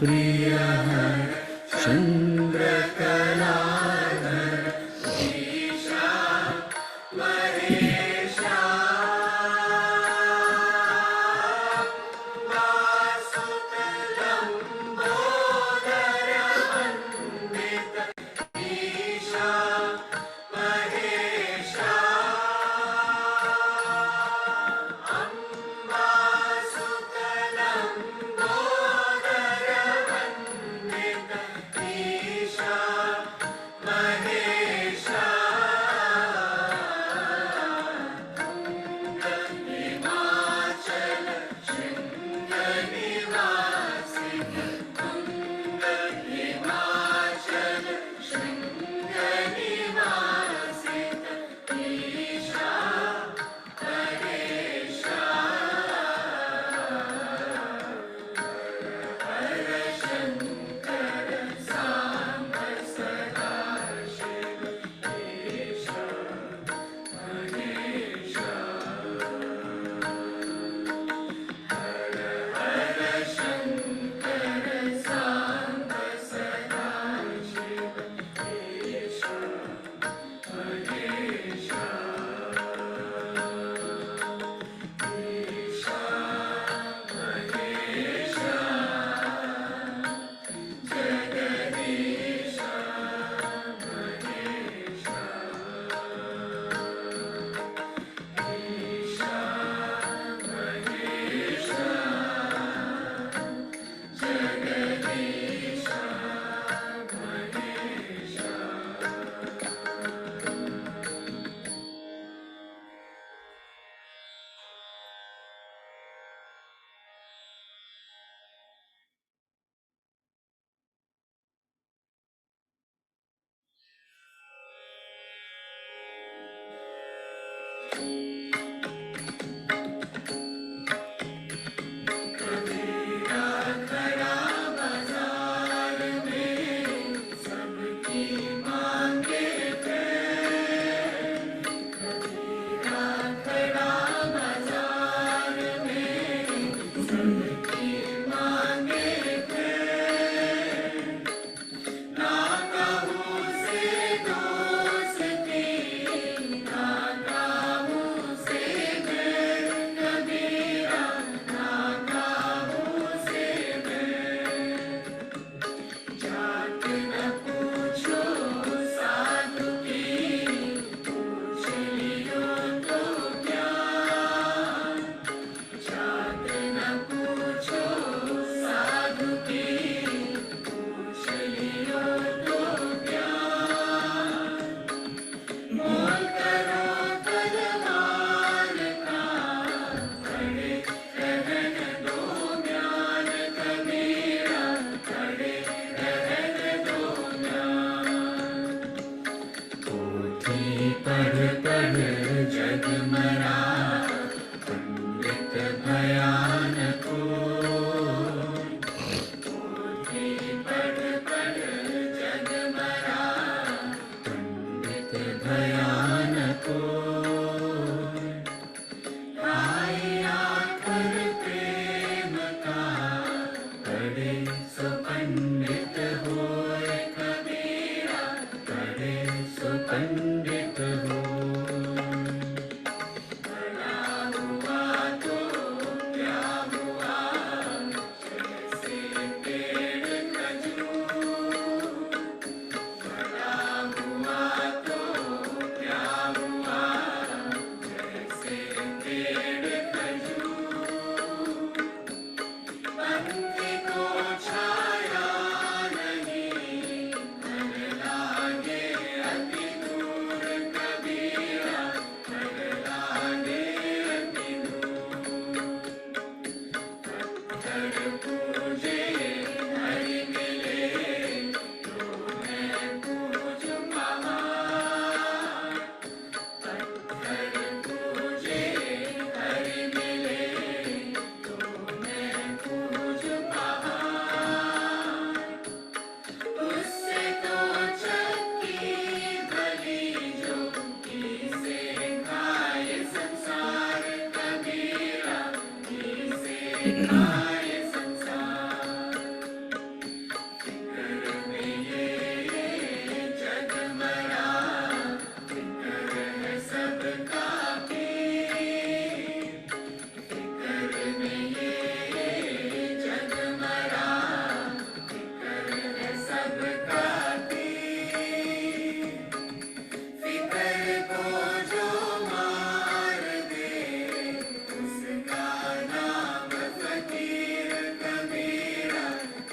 प्रियहर चन्द्रकलाधर ईशा महेशा वासुदेवलंबोदर वंदित ईशा महेशा अम्बासुतलंबोदर वंदित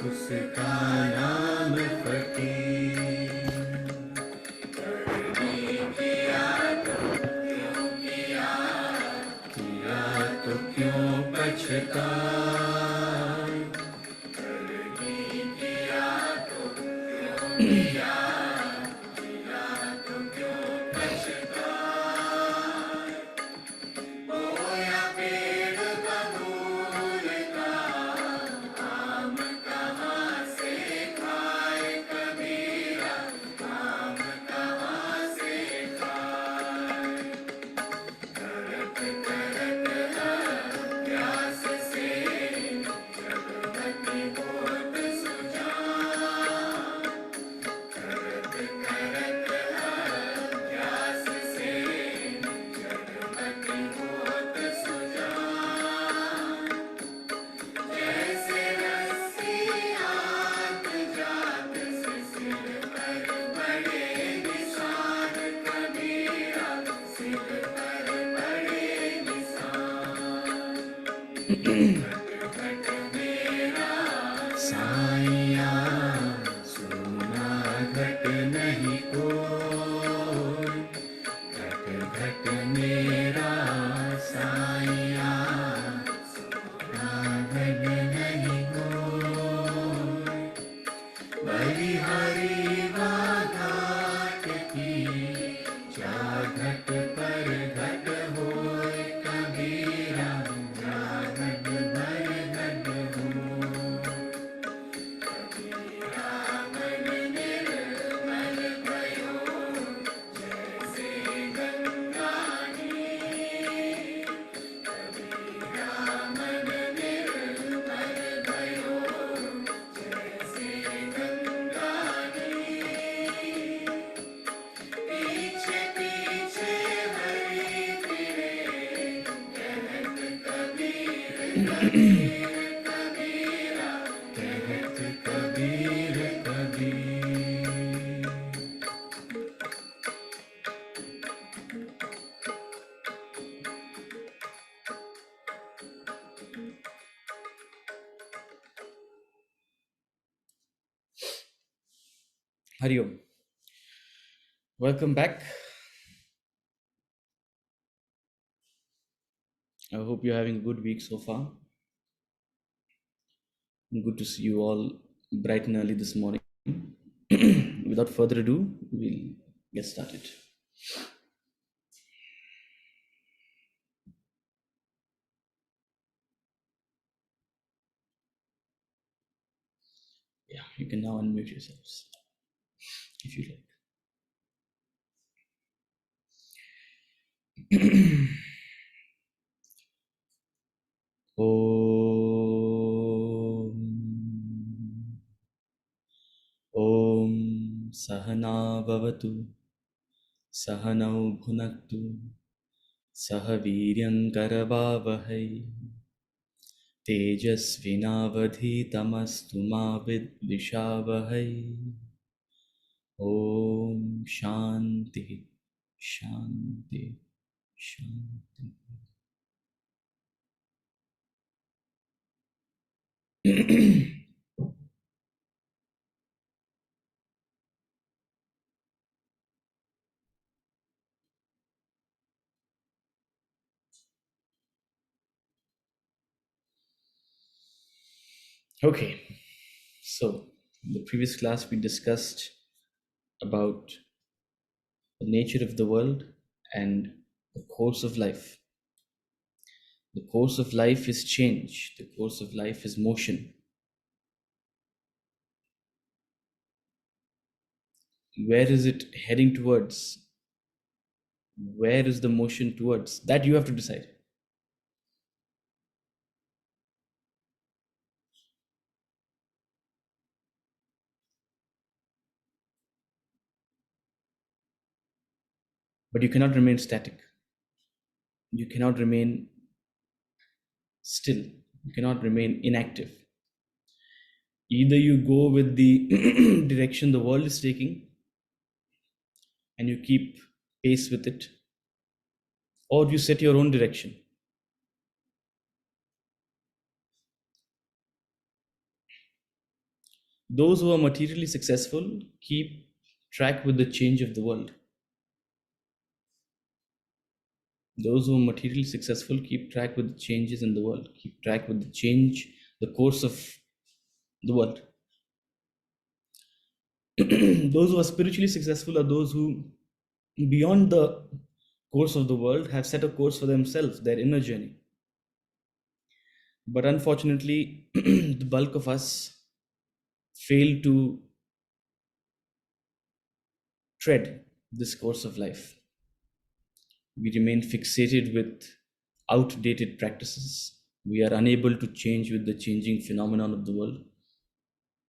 उसका नाम फकीर। करनी किया तो क्यों किया, किया तो क्यों पछताए। करनी किया तो क्यों किया, किया तो क्यों पछताए। बोया पेड़ बबूल का, आम कहाँ से खाए कबीरा, आम कहाँ से खाए। करत करत अभ्यास से जगमति होत सुजान। करत करत अभ्यास से जगमति होत सुजान। जैसे रस्सी आत जात से सिर पर बड़े निशान कबीरा, सिर पर बड़े निशान। घट घट मेरा साइया, सोना घट नहीं कोई। घट घट मेरा साइया, सोना घट नहीं कोई। बलिहारी घाट की, जा घट पर घट होए कबीरा, जा घट पर घट होए। कबीरा मन निर्मल भयो, जैसे गंगा नीर। कबीरा मन निर्मल भयो, जैसे गंगा नीर। पीछे पीछे हरि फिरे, कहत कबीर कबीर कबीरा, कहत Kabir Kabir. Hari Om. Welcome back. I hope you're having a good week so far. Good to see you all bright and early this morning. Without further ado, we'll get started. Yeah, you can now unmute yourselves if you like. ॐ सहना भवतु, सहनौ भुनक्तु, सह वीर्यङ्करवावहै, तेजस्विनावधीतमस्तु मा विद्विषावहै। ॐ शान्ति शान्ति शान्ति। Okay, so in the previous class we discussed about the nature of the world and the course of life. The course of life is change, the course of life is motion. Where is it heading towards? Where is the motion towards? That you have to decide. But you cannot remain static. You cannot remain still. You cannot remain inactive. Either you go with the direction the world is taking and you keep pace with it, or you set your own direction. Those who are materially successful keep track with the change of the world. Those who are materially successful keep track with the changes in the world, keep track with the change, the course of the world. Those who are spiritually successful are those who, beyond the course of the world, have set a course for themselves, their inner journey. But unfortunately, the bulk of us fail to tread this course of life. We remain fixated with outdated practices. We are unable to change with the changing phenomenon of the world.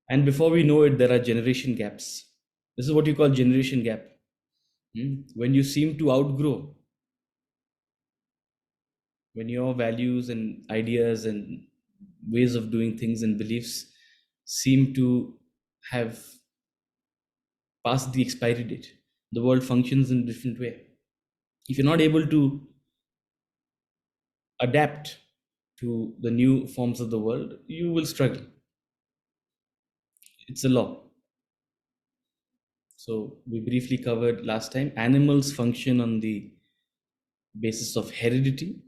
And before we know it, there are generation gaps. This is what you call generation gap. When you seem to outgrow, when your values and ideas and ways of doing things and beliefs seem to have passed the expiry date, the world functions in a different way. If you're not able to adapt to the new forms of the world, you will struggle. It's a law. So we briefly covered last time, animals function on the basis of heredity,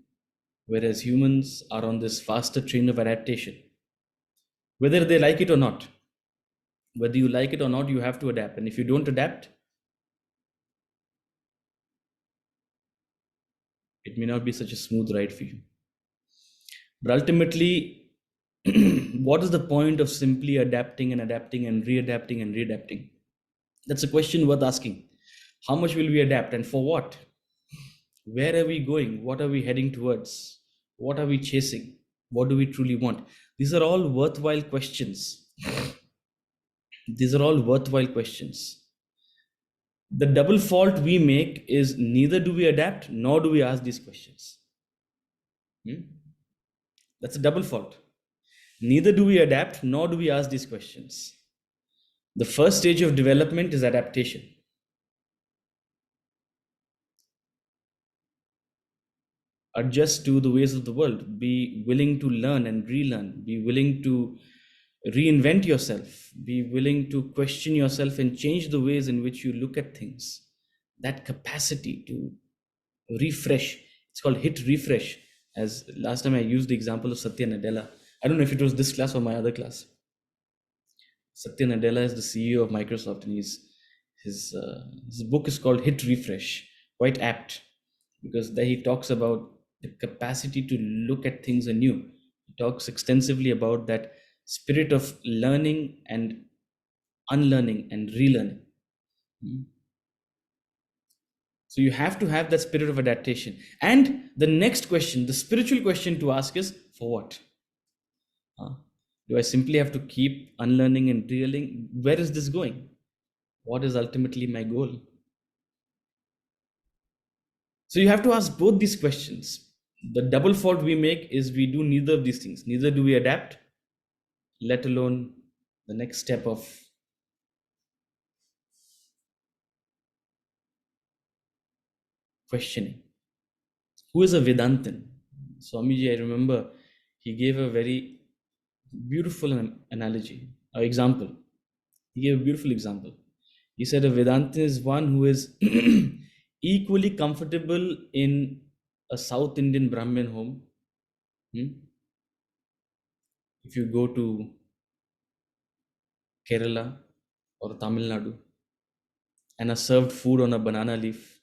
whereas humans are on this faster train of adaptation. Whether they like it or not, whether you like it or not, you have to adapt. And if you don't adapt, it may not be such a smooth ride for you. But ultimately, what is the point of simply adapting and adapting and readapting and readapting? That's a question worth asking. How much will we adapt and for what? Where are we going? What are we heading towards? What are we chasing? What do we truly want? These are all worthwhile questions. These are all worthwhile questions. The double fault we make is neither do we adapt nor do we ask these questions. That's a double fault. Neither do we adapt nor do we ask these questions. The first stage of development is adaptation. Adjust to the ways of the world. Be willing to learn and relearn. Be willing to reinvent yourself. Be willing to question yourself and change the ways in which you look at things. That capacity to refresh. It's called hit refresh. As last time I used the example of Satya Nadella. I don't know if it was this class or my other class. Satya Nadella is the CEO of Microsoft, and his book is called Hit Refresh. Quite apt, because there he talks about the capacity to look at things anew. He talks extensively about that spirit of learning and unlearning and relearning. So you have to have that spirit of adaptation. And the next question, the spiritual question to ask is, for what? Do I simply have to keep unlearning and relearning? Where is this going? What is ultimately my goal? So you have to ask both these questions. The double fault we make is we do neither of these things. Neither do we adapt, let alone the next step of questioning. Who is a Vedantin? Swamiji, I remember he gave a very beautiful analogy, example. He gave a beautiful example. He said a Vedantin is one who is equally comfortable in a South Indian Brahmin home. If you go to Kerala or Tamil Nadu and are served food on a banana leaf,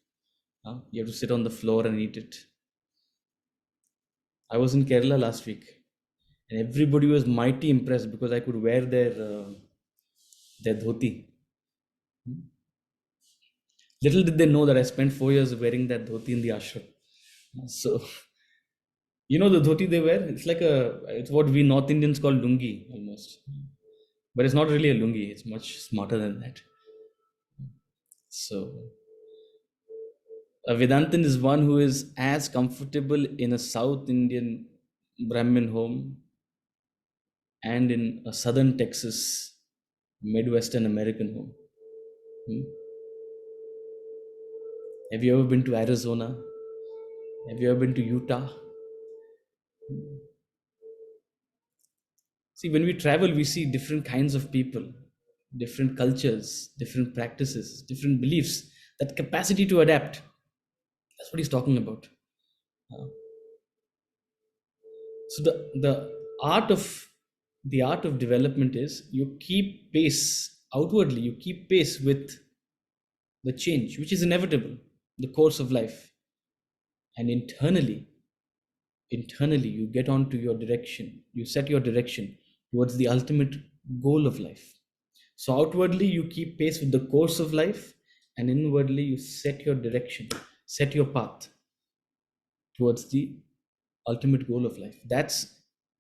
you have to sit on the floor and eat it. I was in Kerala last week, and everybody was mighty impressed because I could wear their dhoti. Little did they know that I spent 4 years wearing that dhoti in the ashram. So, you know the dhoti they wear? It's what we North Indians call lungi almost. But it's not really a lungi, it's much smarter than that. So, a Vedantin is one who is as comfortable in a South Indian Brahmin home and in a Southern Texas, Midwestern American home. Have you ever been to Arizona? Have you ever been to Utah? See, when we travel, we see different kinds of people. different cultures, different practices, different beliefs, that capacity to adapt. That's what he's talking about. Uh, so art of the art of development is you keep pace outwardly, you keep pace with the change, which is inevitable, the course of life, and internally you get onto your direction, you set your direction towards the ultimate goal of life. So outwardly you keep pace with the course of life, and inwardly you set your direction, set your path towards the ultimate goal of life. That's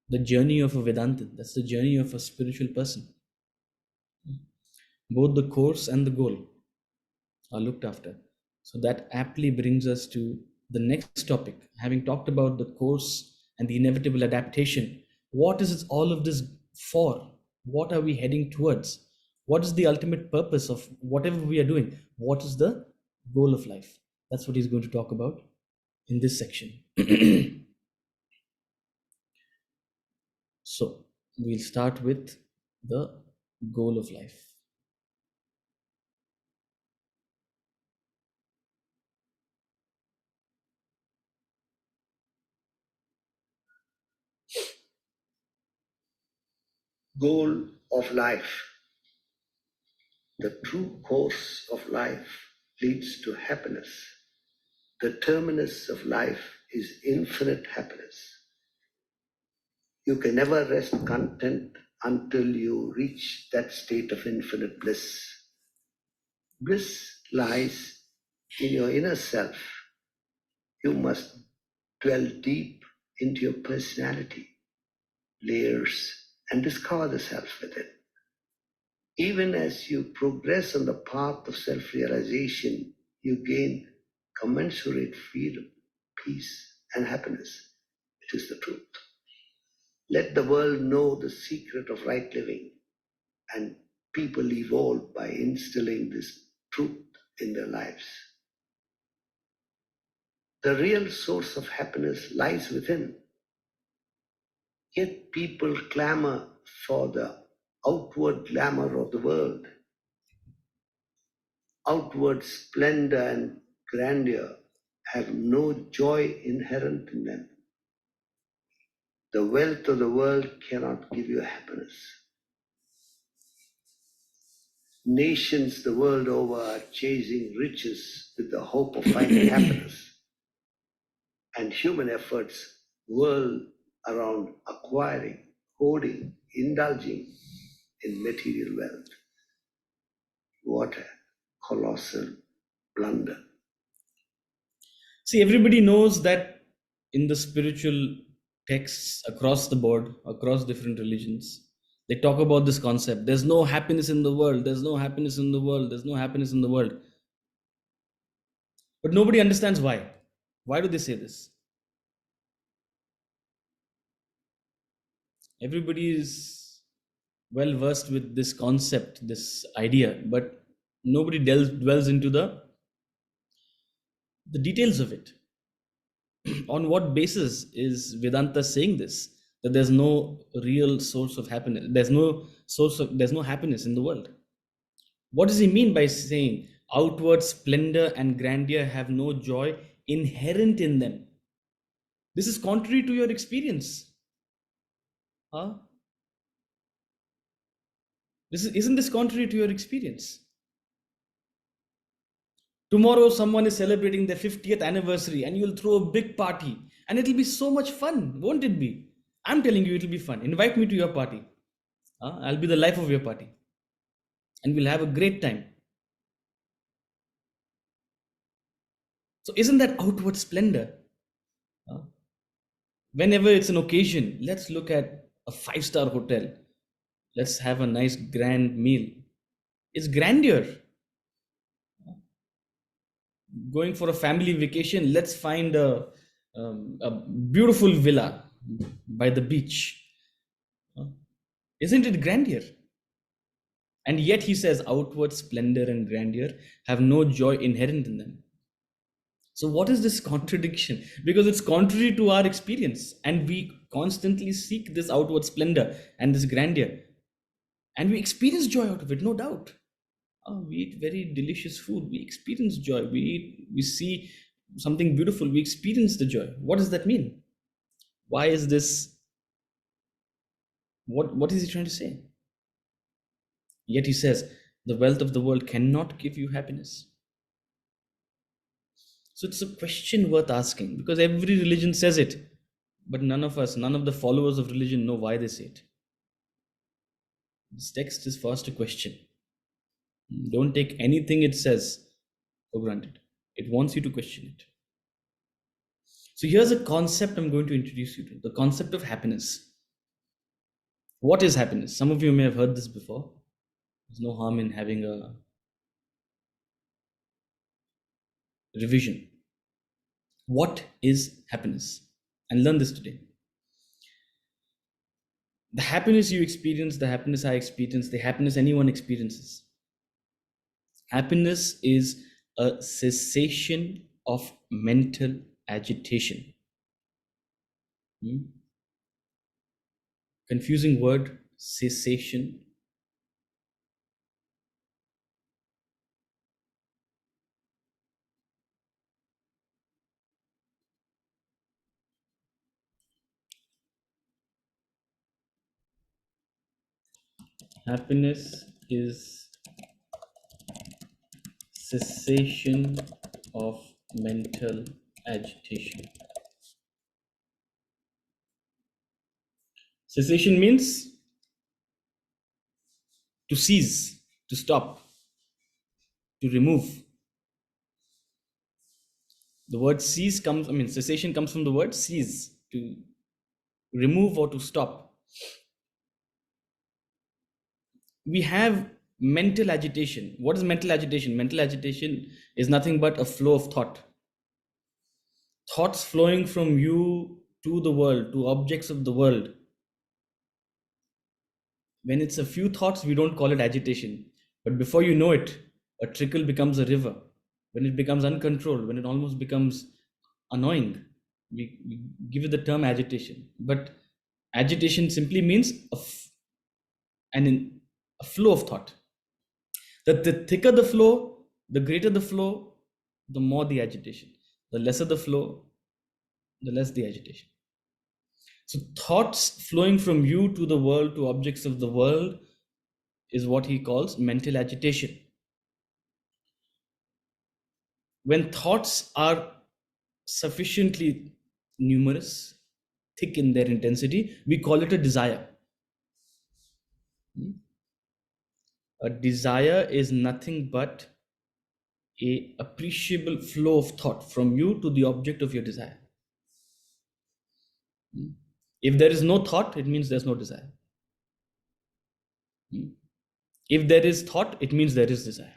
the journey of a vedantin, that's the journey of a spiritual person. Both the course and the goal are looked after. So that aptly brings us to the next topic. Having talked about the course and the inevitable adaptation, what is all of this for? What are we heading towards? What is the ultimate purpose of whatever we are doing? What is the goal of life? That's what he's going to talk about in this section. So we'll start with the goal of life. Goal of life. The true course of life leads to happiness. The terminus of life is infinite happiness. You can never rest content until you reach that state of infinite bliss. Bliss lies in your inner self. You must dwell deep into your personality, layers, and discover the self within. Even as you progress on the path of self-realization, you gain commensurate freedom, peace, and happiness. It is the truth. Let the world know the secret of right living, and people evolve by instilling this truth in their lives. The real source of happiness lies within. Yet people clamor for the outward glamour of the world. Outward splendor and grandeur have no joy inherent in them. The wealth of the world cannot give you happiness. Nations the world over are chasing riches with the hope of finding happiness. And human efforts whirl around acquiring, hoarding, indulging in material wealth. What a colossal blunder. See, everybody knows that in the spiritual texts across the board, across different religions, they talk about this concept. There's no happiness in the world. There's no happiness in the world. There's no happiness in the world. But nobody understands why. Why do they say this? Everybody is well versed with this concept, this idea, but nobody dwells into the details of it. On what basis is Vedanta saying this? That there's no real source of happiness. There's no happiness in the world. What does he mean by saying outward splendor and grandeur have no joy inherent in them? This is contrary to your experience. Huh? Isn't this contrary to your experience? Tomorrow someone is celebrating their 50th anniversary and you'll throw a big party and it'll be so much fun, won't it be? I'm telling you, it'll be fun. Invite me to your party. I'll be the life of your party and we'll have a great time. So, isn't that outward splendor? Whenever it's an occasion, let's look at a five-star hotel. Let's have a nice grand meal. It's grandeur. Going for a family vacation, let's find a beautiful villa by the beach. Isn't it grandeur? And yet he says outward splendor and grandeur have no joy inherent in them. So what is this contradiction? Because it's contrary to our experience and we constantly seek this outward splendor and this grandeur. And we experience joy out of it, no doubt. We eat very delicious food, we experience joy. We see something beautiful, we experience the joy. What does that mean? Why is this? What is he trying to say? Yet he says, the wealth of the world cannot give you happiness. So it's a question worth asking, because every religion says it, but none of the followers of religion know why they say it. This text is first a question. Don't take anything it says for granted. It wants you to question it. So here's a concept I'm going to introduce you to, the concept of happiness. What is happiness? Some of you may have heard this before. There's no harm in having a revision. What is happiness? And learn this today. The happiness you experience, the happiness I experience, the happiness anyone experiences. Happiness is a cessation of mental agitation. Confusing word, cessation. Happiness is cessation of mental agitation. Cessation means to cease, to stop, to remove. The word cease comes, cessation comes from the word cease, to remove or to stop. We have mental agitation. What is mental agitation? Mental agitation is nothing but a flow of thought. Thoughts flowing from you to the world, to objects of the world. When it's a few thoughts, we don't call it agitation. But before you know it, a trickle becomes a river. When it becomes uncontrolled, when it almost becomes annoying, we give it the term agitation. But agitation simply means a flow of thought. That the thicker the flow, the greater the flow, the more the agitation. The lesser the flow, the less the agitation. So thoughts flowing from you to the world, to objects of the world, is what he calls mental agitation. When thoughts are sufficiently numerous, thick in their intensity, we call it a desire. A desire is nothing but a appreciable flow of thought from you to the object of your desire. If there is no thought, it means there's no desire. If there is thought, it means there is desire.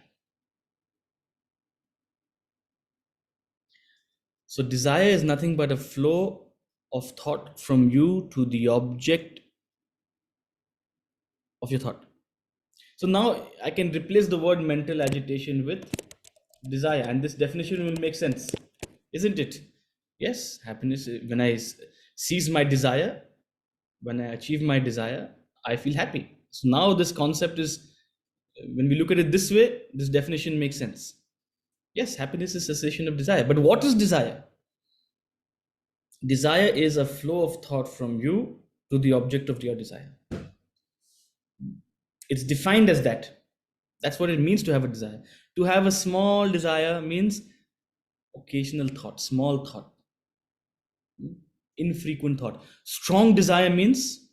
So desire is nothing but a flow of thought from you to the object of your thought. So now I can replace the word mental agitation with desire, and this definition will make sense, isn't it? Yes, happiness, when I seize my desire, when I achieve my desire, I feel happy. So now this concept is, when we look at it this way, this definition makes sense. Yes, happiness is cessation of desire. But what is desire? Desire is a flow of thought from you to the object of your desire. It's defined as that. That's what it means to have a desire. To have a small desire means occasional thought, small thought, infrequent thought. Strong desire means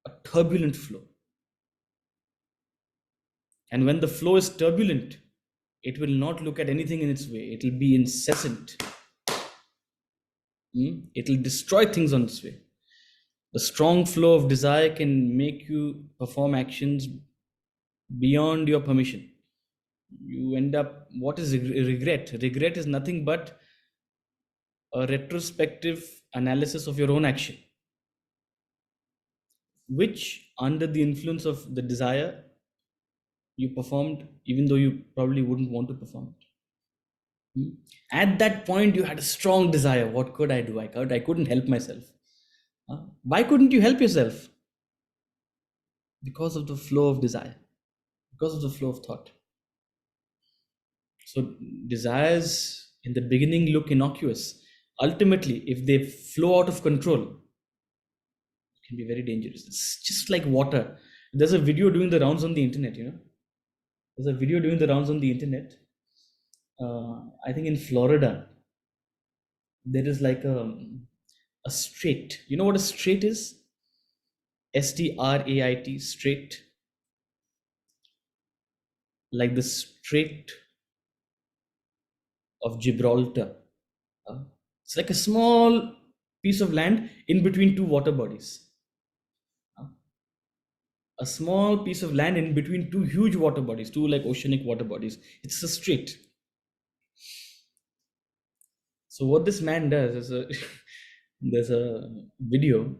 a turbulent flow. And when the flow is turbulent, it will not look at anything in its way. It will be incessant. It will destroy things on its way. The strong flow of desire can make you perform actions beyond your permission. You end up, what is regret? Regret is nothing but a retrospective analysis of your own action, which under the influence of the desire you performed, even though you probably wouldn't want to perform it. At that point, you had a strong desire. What could I do? I couldn't help myself. Why couldn't you help yourself? because of the flow of desire, because of the flow of thought. So desires in the beginning look innocuous. Ultimately, if they flow out of control, it can be very dangerous. It's just like water. There's a video doing the rounds on the internet, There's a video doing the rounds on the internet. I think in Florida, there is like a strait. You know what a strait is? Strait, strait. Like the Strait of Gibraltar. It's like a small piece of land in between two water bodies. Uh, a small piece of land in between two huge water bodies, two like oceanic water bodies. It's a strait. So what this man does is there's a video.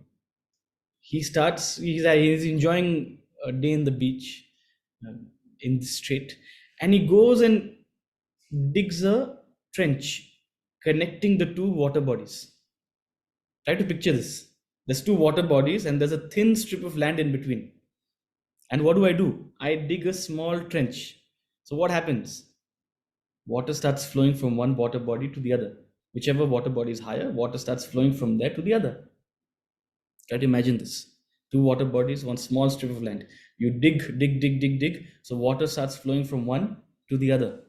He's enjoying a day in the beach, um, in the strait, and he goes and digs a trench connecting the two water bodies. Try to picture this. There's two water bodies and there's a thin strip of land in between. And what do? I dig a small trench. So what happens? Water starts flowing from one water body to the other. Whichever water body is higher, water starts flowing from there to the other. Try to imagine this. Two water bodies, one small strip of land. You dig. So water starts flowing from one to the other.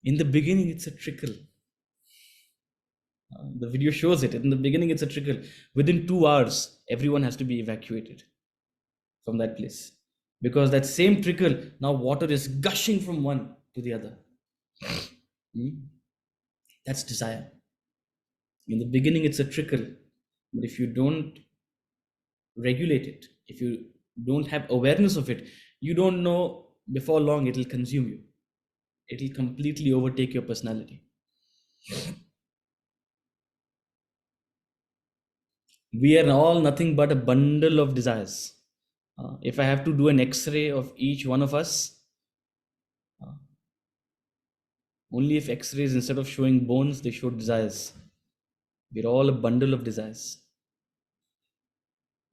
In the beginning, it's a trickle. The video shows it. In the beginning, it's a trickle. Within 2 hours, everyone has to be evacuated from that place because that same trickle, now water is gushing from one to the other. That's desire. In the beginning, it's a trickle, but if you don't regulate it, if you don't have awareness of it, you don't know before long it'll consume you. It'll completely overtake your personality. We are all nothing but a bundle of desires. If I have to do an X-ray of each one of us, only if X-rays, instead of showing bones, they show desires. We're all a bundle of desires.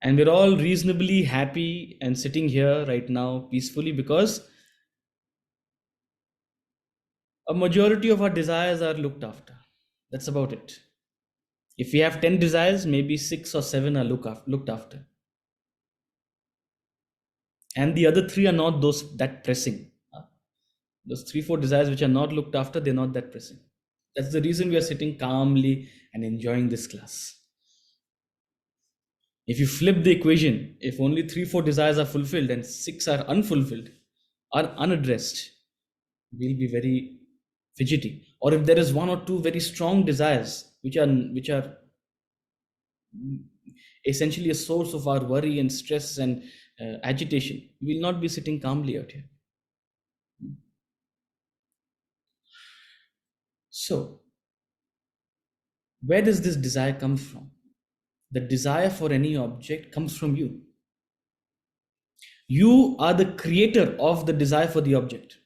And we're all reasonably happy and sitting here right now peacefully because a majority of our desires are looked after. That's about it. If we have 10 desires, maybe 6 or 7 are looked after. And the other 3 are not those that pressing. Those 3-4 desires which are not looked after, they're not that pressing. That's the reason we are sitting calmly and enjoying this class. If you flip the equation, if only 3-4 desires are fulfilled and 6 are unfulfilled, are unaddressed, we'll be very fidgety. Or if there is 1 or 2 very strong desires which are essentially a source of our worry and stress and agitation, we'll not be sitting calmly out here. So, where does this desire come from? The desire for any object comes from you. You are the creator of the desire for the object.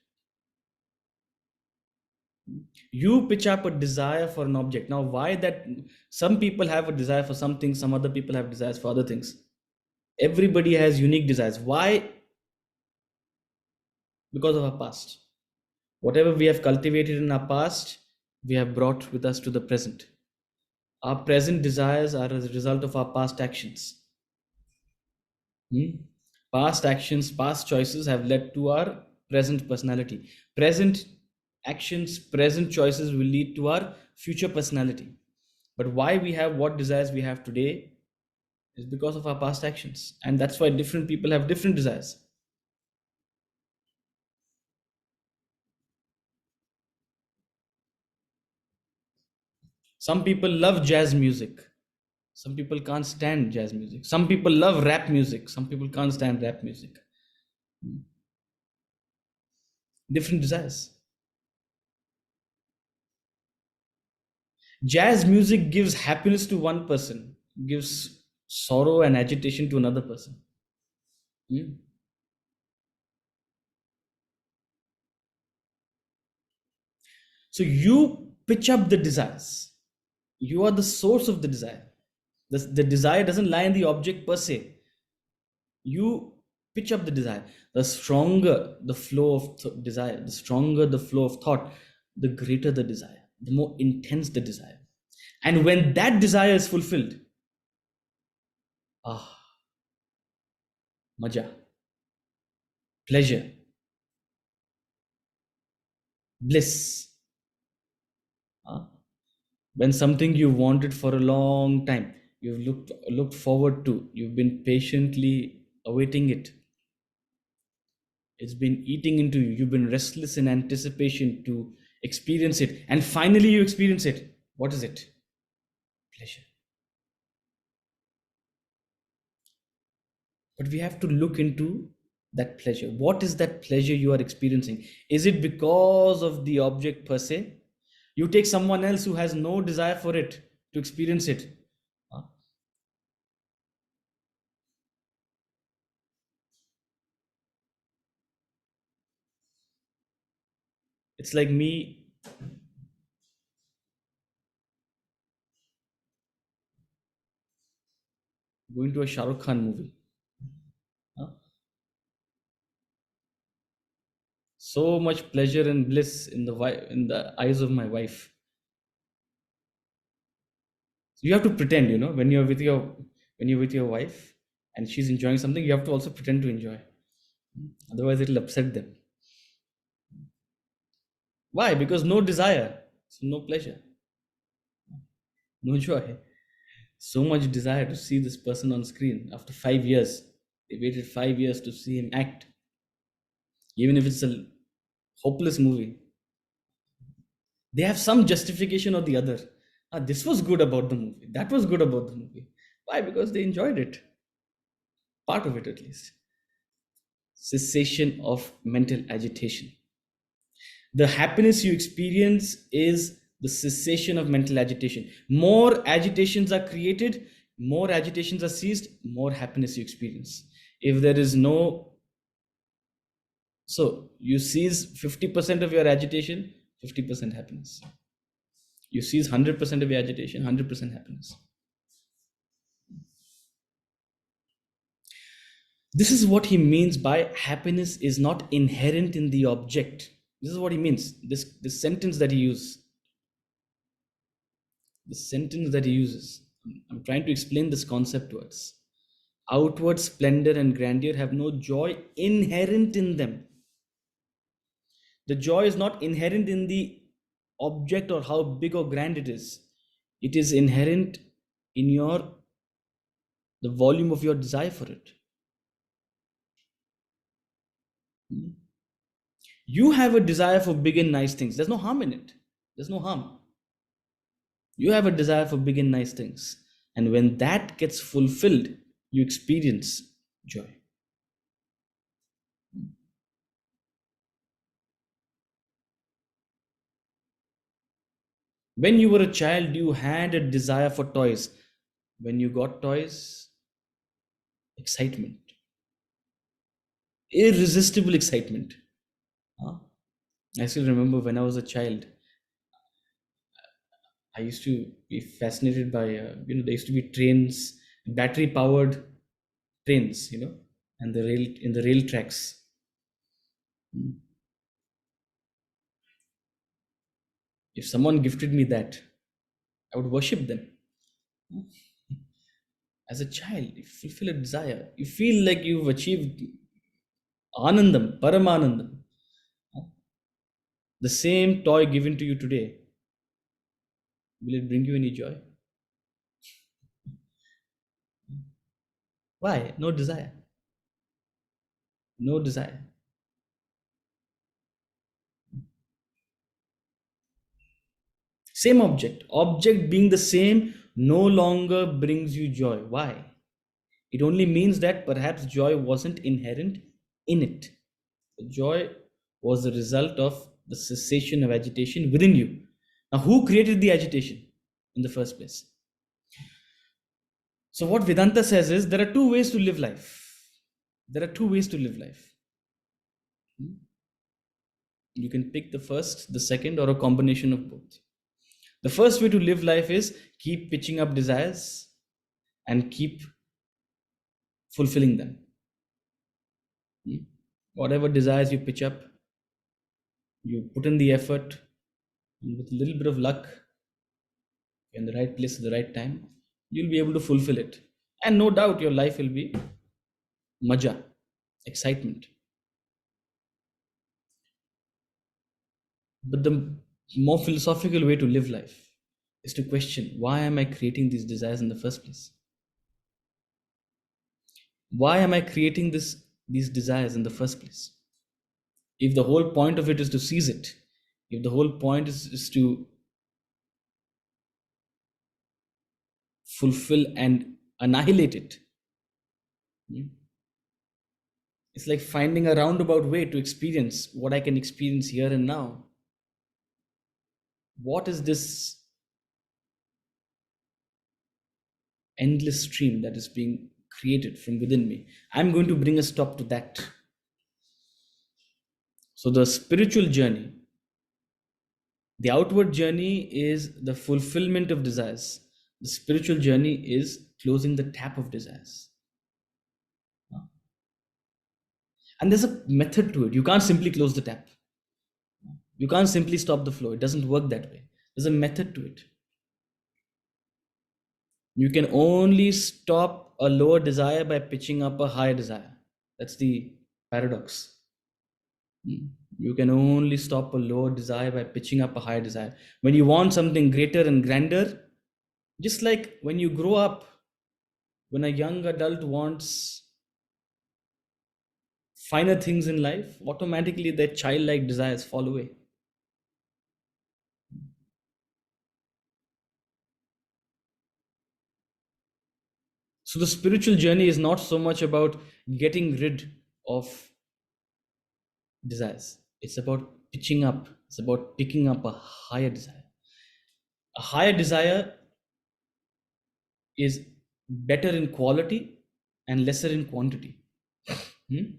You pitch up a desire for an object. Now, why that? Some people have a desire for something, some other people have desires for other things. Everybody has unique desires. Why? Because of our past. Whatever we have cultivated in our past, we have brought with us to the present. Our present desires are as a result of our past actions. Past actions, past choices have led to our present personality. Present actions, present choices will lead to our future personality. But why we have what desires we have today is because of our past actions. And that's why different people have different desires. Some people love jazz music. Some people can't stand jazz music. Some people love rap music. Some people can't stand rap music. Different desires. Jazz music gives happiness to one person, gives sorrow and agitation to another person. So you pitch up the desires. You are the source of the desire. The desire doesn't lie in the object per se. You pitch up the desire. The stronger the flow of desire, the stronger the flow of thought, the greater the desire, the more intense the desire. And when that desire is fulfilled, ah, maja, pleasure, bliss. ah, when something you wanted for a long time, you've looked forward to, you've been patiently awaiting it. It's been eating into you. You've been restless in anticipation to experience it. And finally, you experience it. What is it? Pleasure. But we have to look into that pleasure. What is that pleasure you are experiencing? Is it because of the object per se? You take someone else who has no desire for it to experience it. Huh? It's like me going to a Shah Rukh Khan movie. Huh? So much pleasure and bliss in in the eyes of my wife. So you have to pretend, when you're with your wife and she's enjoying something, you have to also pretend to enjoy. Otherwise, it'll upset them. Why? Because no desire, so no pleasure, no joy. So much desire to see this person on screen after 5 years. They waited 5 years to see him act, even if it's a hopeless movie. They have some justification or the other. Ah, this was good about the movie. That was good about the movie. Why? Because they enjoyed it. Part of it, at least. Cessation of mental agitation. The happiness you experience is the cessation of mental agitation. More agitations are created, more agitations are ceased, more happiness you experience. If there is no, so you seize 50% of your agitation, 50% happiness. You seize 100% of your agitation, 100% happiness. This is what he means by happiness is not inherent in the object. This is what he means. This sentence that he uses. The sentence that he uses. I'm trying to explain this concept to us. Outward splendor and grandeur have no joy inherent in them. The joy is not inherent in the object or how big or grand it is. It is inherent in the volume of your desire for it. You have a desire for big and nice things. There's no harm in it. There's no harm. You have a desire for big and nice things. And when that gets fulfilled, you experience joy. When you were a child, you had a desire for toys. When you got toys, excitement, irresistible excitement. Huh? I still remember when I was a child, I used to be fascinated by, there used to be trains, battery powered trains, and the rail tracks. Mm. If someone gifted me that, I would worship them. Mm. As a child, you fulfill a desire. You feel like you've achieved anandam, paramanandam. The same toy given to you today, will it bring you any joy? Why? No desire. No desire. Same object. Object being the same no longer brings you joy. Why? It only means that perhaps joy wasn't inherent in it. The joy was the result of the cessation of agitation within you. Now, who created the agitation in the first place? So, what Vedanta says is there are two ways to live life. There are two ways to live life. You can pick the first, the second, or a combination of both. The first way to live life is keep pitching up desires and keep fulfilling them. Hmm? Whatever desires you pitch up, you put in the effort, and with a little bit of luck, in the right place at the right time, you'll be able to fulfill it. And no doubt your life will be maja, excitement. But the more philosophical way to live life is to question, why am I creating these desires in the first place? Why am I creating these desires in the first place? If the whole point of it is to seize it, if the whole point is to fulfill and annihilate it, hmm, it's like finding a roundabout way to experience what I can experience here and now. What is this endless stream that is being created from within me? I'm going to bring a stop to that. So, the spiritual journey, the outward journey is the fulfillment of desires. The spiritual journey is closing the tap of desires. And there's a method to it. You can't simply close the tap, you can't simply stop the flow. It doesn't work that way. There's a method to it. You can only stop a lower desire by pitching up a higher desire. That's the paradox. You can only stop a lower desire by pitching up a higher desire. When you want something greater and grander, just like when you grow up, when a young adult wants finer things in life, automatically their childlike desires fall away. So the spiritual journey is not so much about getting rid of desires. It's about pitching up, it's about picking up a higher desire. A higher desire is better in quality and lesser in quantity. Hmm?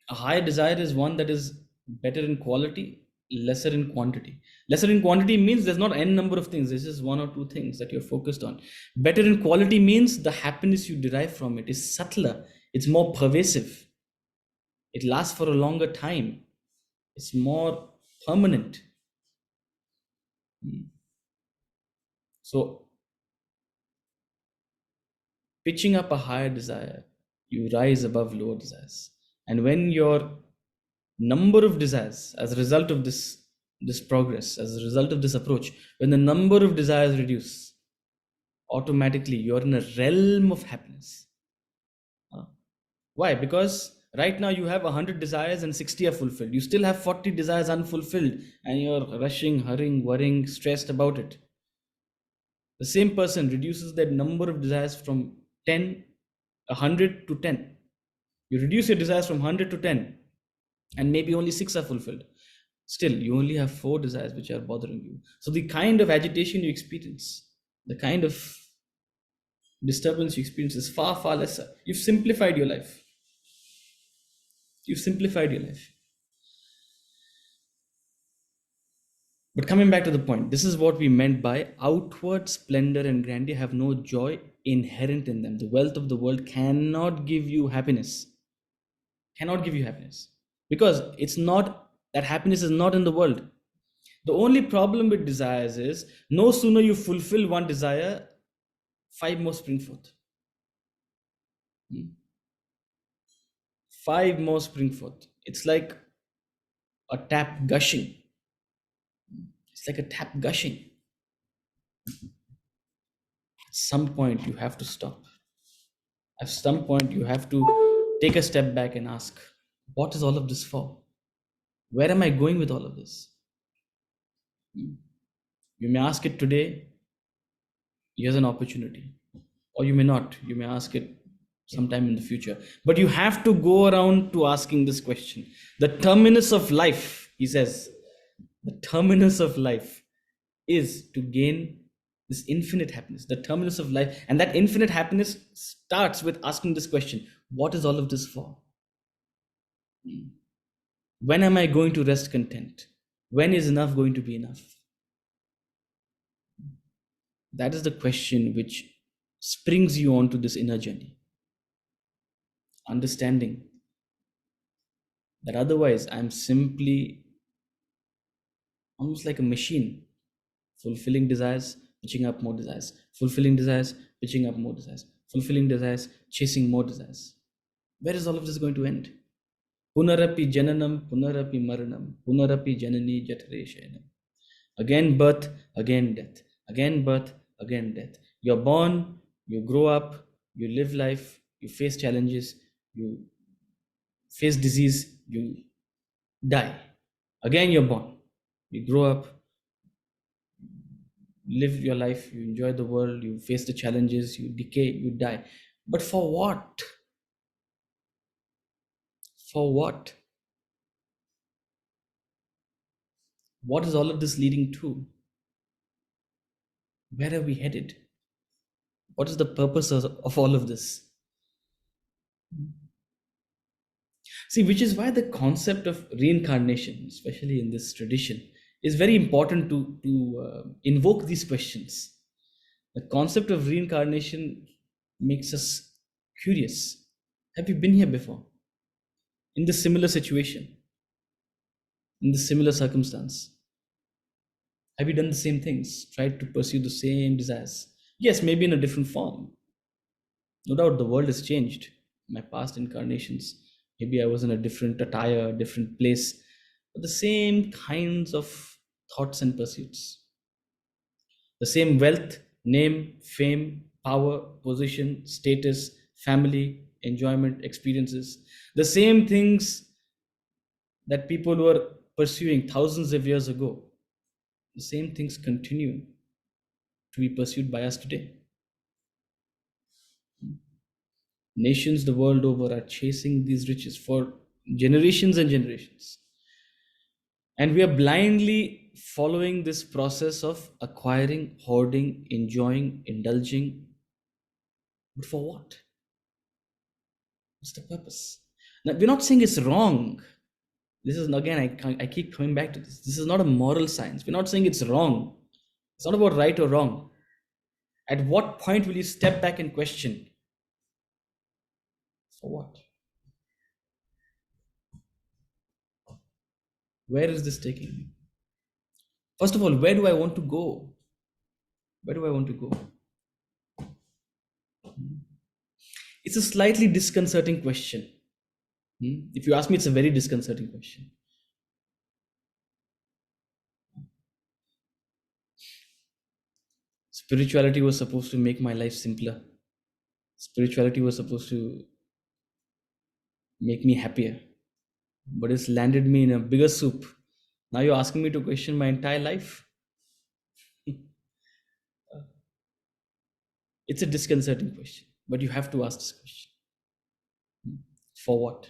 A higher desire is one that is better in quality, lesser in quantity. Lesser in quantity means there's not n number of things, there's just one or two things that you're focused on. Better in quality means the happiness you derive from it is subtler, it's more pervasive, it lasts for a longer time, it's more permanent. So, pitching up a higher desire, you rise above lower desires. And when your number of desires, as a result of this progress, as a result of this approach, when the number of desires reduce, automatically you're in a realm of happiness. Why? Because right now you have 100 desires and 60 are fulfilled. You still have 40 desires unfulfilled, and you're rushing, hurrying, worrying, stressed about it. The same person reduces that number of desires from 10, 100 to 10. You reduce your desires from 100 to 10, and maybe only 6 are fulfilled. Still, you only have 4 desires which are bothering you. So, the kind of agitation you experience, the kind of disturbance you experience is far, far lesser. You've simplified your life. You've simplified your life. But coming back to the point, this is what we meant by outward splendor and grandeur have no joy inherent in them. The wealth of the world cannot give you happiness. Cannot give you happiness. Because it's not, that happiness is not in the world. The only problem with desires is no sooner you fulfill one desire, 5 more spring forth. 5 more spring forth. It's like a tap gushing. It's like a tap gushing. At some point, you have to stop. At some point, you have to take a step back and ask, what is all of this for? Where am I going with all of this? You may ask it today, here's an opportunity. Or you may not, you may ask it sometime in the future. But you have to go around to asking this question. The terminus of life, he says, the terminus of life is to gain this infinite happiness, the terminus of life. And that infinite happiness starts with asking this question, what is all of this for? When am I going to rest content? When is enough going to be enough? That is the question which springs you onto this inner journey. Understanding That otherwise I'm simply almost like a machine, fulfilling desires, pitching up more desires, fulfilling desires, pitching up more desires, fulfilling desires, chasing more desires. Where is all of this going to end? Punarapi jananam, punarapi maranam, punarapi janani jatare shayanam. Again birth, again death, again birth, again death. You're born, you grow up, you live life, you face challenges, you face disease, you die. Again, you're born, you grow up, live your life, you enjoy the world, you face the challenges, you decay, you die. But for what? For what? What is all of this leading to? Where are we headed? What is the purpose of all of this? See, which is why the concept of reincarnation, especially in this tradition, is very important to invoke these questions. The concept of reincarnation makes us curious. Have you been here before? In this similar situation, in this similar circumstance? Have you done the same things? Tried to pursue the same desires? Yes, maybe in a different form. No doubt the world has changed. My past incarnations, maybe I was in a different attire, different place, but the same kinds of thoughts and pursuits. The same wealth, name, fame, power, position, status, family, enjoyment, experiences. The same things that people were pursuing thousands of years ago. The same things continue to be pursued by us today. Nations the world over are chasing these riches for generations and generations. And we are blindly following this process of acquiring, hoarding, enjoying, indulging. But for what? What's the purpose? Now, we're not saying it's wrong. This is, again, I keep coming back to this. This is not a moral science. We're not saying it's wrong. It's not about right or wrong. At what point will you step back and question? For what? Where is this taking me? First of all, where do I want to go? Where do I want to go? It's a slightly disconcerting question. If you ask me, it's a very disconcerting question. Spirituality was supposed to make my life simpler. Spirituality was supposed to make me happier. But it's landed me in a bigger soup. Now you're asking me to question my entire life? It's a disconcerting question, but you have to ask this question. For what?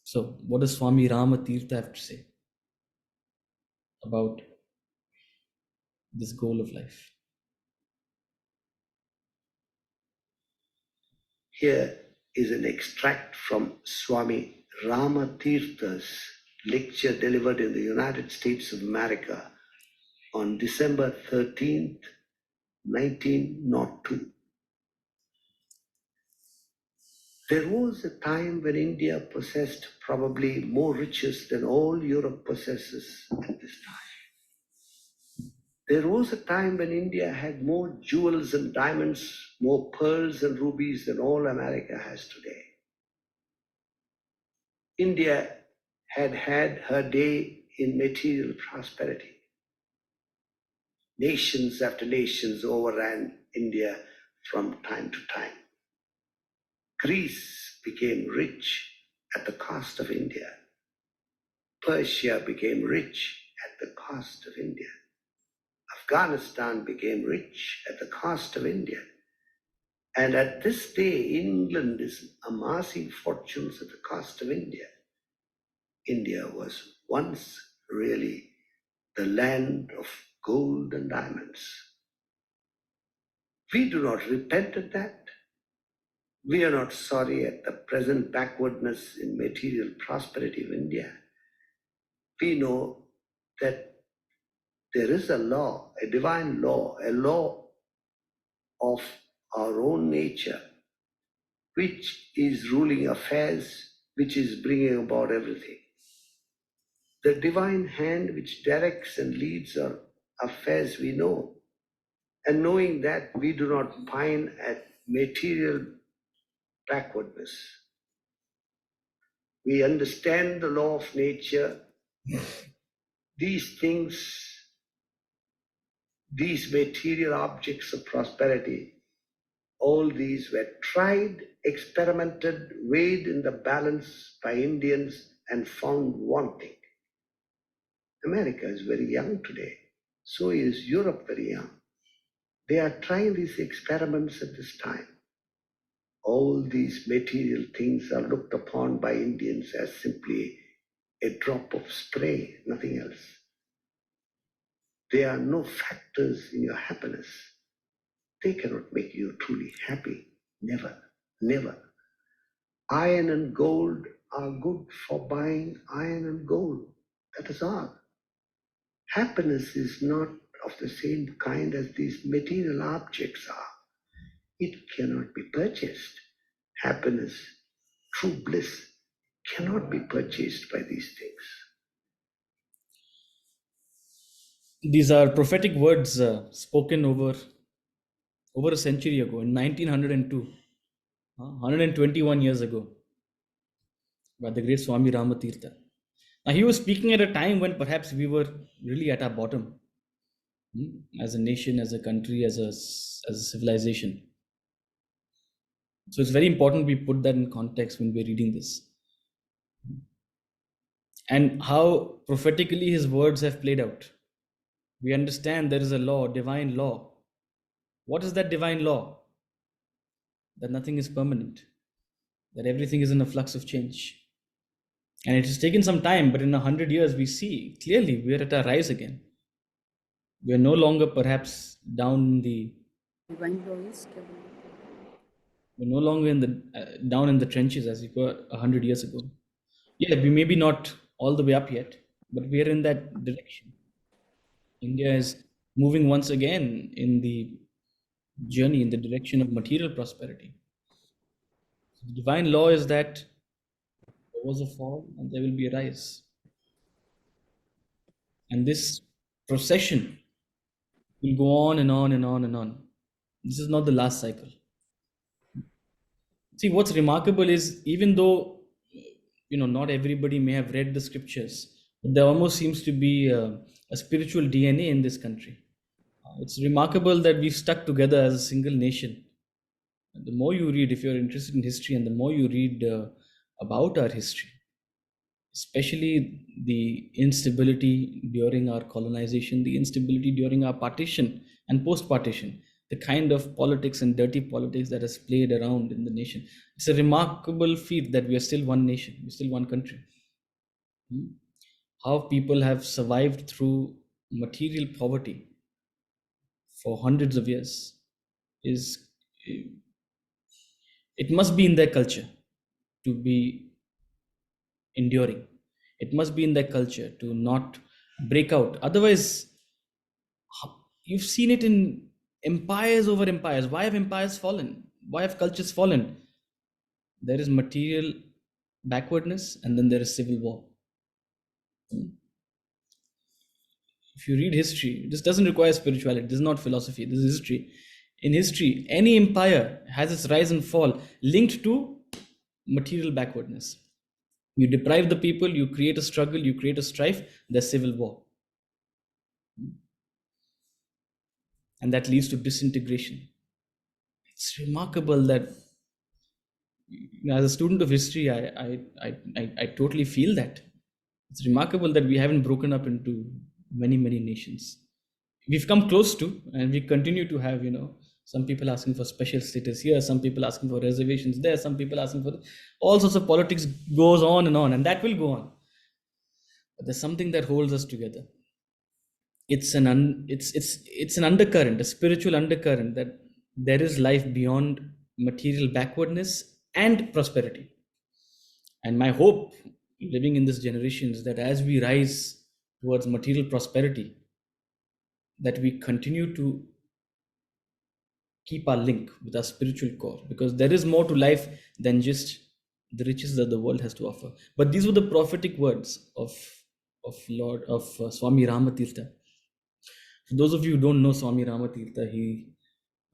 So, what does Swami Ramatirtha have to say about this goal of life? Here is an extract from Swami Ramatirtha's lecture delivered in the United States of America on December 13th, 1902. There was a time when India possessed probably more riches than all Europe possesses at this time. There was a time when India had more jewels and diamonds, more pearls and rubies than all America has today. India had had her day in material prosperity. Nations after nations overran India from time to time. Greece became rich at the cost of India. Persia became rich at the cost of India. Afghanistan became rich at the cost of India. And at this day, England is amassing fortunes at the cost of India. India was once really the land of gold and diamonds. We do not repent at that. We are not sorry at the present backwardness in material prosperity of India. We know that there is a law, a divine law, a law of our own nature, which is ruling affairs, which is bringing about everything. The divine hand which directs and leads our affairs we know. And knowing that, we do not pine at material backwardness. We understand the law of nature. These things, these material objects of prosperity, all these were tried, experimented, weighed in the balance by Indians and found wanting. America is very young today. So is Europe very young. They are trying these experiments at this time. All these material things are looked upon by Indians as simply a drop of spray, nothing else. They are no factors in your happiness. They cannot make you truly happy. Never, never. Iron and gold are good for buying iron and gold. That is all. Happiness is not of the same kind as these material objects are. It cannot be purchased. Happiness, true bliss, cannot be purchased by these things. These are prophetic words spoken over a century ago, in 1902, 121 years ago, by the great Swami Ramatirtha. Now, he was speaking at a time when perhaps we were really at our bottom, as a nation, as a country, as a civilization. So it's very important we put that in context when we're reading this. And how prophetically his words have played out. We understand there is a law, divine law. What is that divine law? That nothing is permanent, that everything is in a flux of change. And it has taken some time, but in 100 years, we see clearly we are at our rise again. We are no longer perhaps down in the we're no longer in the down in the trenches as we were 100 years ago. Yeah, we may be not all the way up yet, but we are in that direction. India is moving once again in the journey in the direction of material prosperity. The divine law is that there was a fall and there will be a rise. And this procession will go on and on and on and on. This is not the last cycle. See, what's remarkable is even though not everybody may have read the scriptures, but there almost seems to be a spiritual DNA in this country. It's remarkable that we've stuck together as a single nation. And the more you read, if you're interested in history, and the more you read about our history, especially the instability during our colonization, the instability during our partition and post-partition, the kind of politics and dirty politics that has played around in the nation. It's a remarkable feat that we are still one nation, we're still one country. How people have survived through material poverty for hundreds of years is, it must be in their culture to be enduring. It must be in their culture to not break out. Otherwise, you've seen it in empires over empires. Why have empires fallen? Why have cultures fallen? There is material backwardness and then there is civil war. If you read history, this doesn't require spirituality. This is not philosophy. This is history. In history, any empire has its rise and fall linked to material backwardness. You deprive the people, you create a struggle, you create a strife, there's civil war. And that leads to disintegration. It's remarkable that, as a student of history, I totally feel that. It's remarkable that we haven't broken up into many, many nations. We've come close to, and we continue to have, some people asking for special status here, some people asking for reservations there, some people asking for all sorts of politics goes on, and that will go on. But there's something that holds us together. It's an undercurrent, a spiritual undercurrent, that there is life beyond material backwardness and prosperity. And my hope, living in this generation, is that as we rise towards material prosperity, that we continue to keep our link with our spiritual core, because there is more to life than just the riches that the world has to offer. But these were the prophetic words of Swami Ramatirtha. For those of you who don't know Swami Ramatirtha,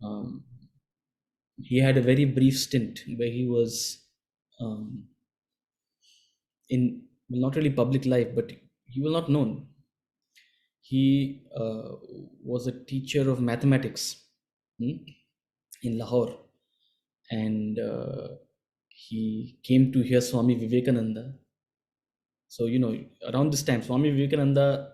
um, he had a very brief stint where he was um, in, well, not really public life, but he was not known. He was a teacher of mathematics, hmm, in Lahore, and he came to hear Swami Vivekananda. So, around this time, Swami Vivekananda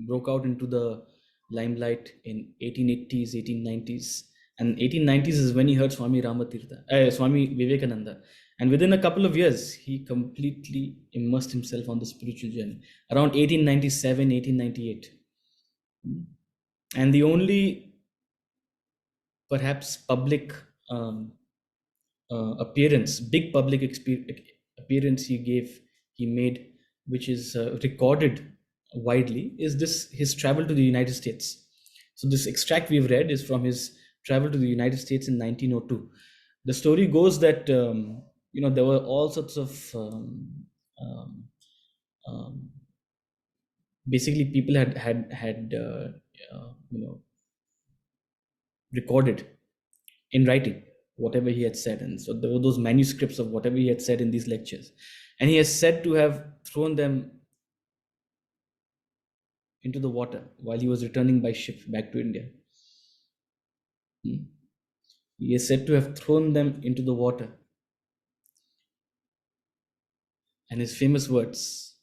broke out into the limelight in 1880s, 1890s. And 1890s is when he heard Swami Vivekananda. And within a couple of years, he completely immersed himself on the spiritual journey. Around 1897, 1898. And the only, perhaps, public big public appearance he made, which is recorded widely, is this his travel to the United States. So this extract we've read is from his travel to the United States in 1902. The story goes that there were all sorts of um, basically people had recorded in writing whatever he had said, and so there were those manuscripts of whatever he had said in these lectures, and he is said to have thrown them into the water while he was returning by ship back to India. He is said to have thrown them into the water, and his famous words,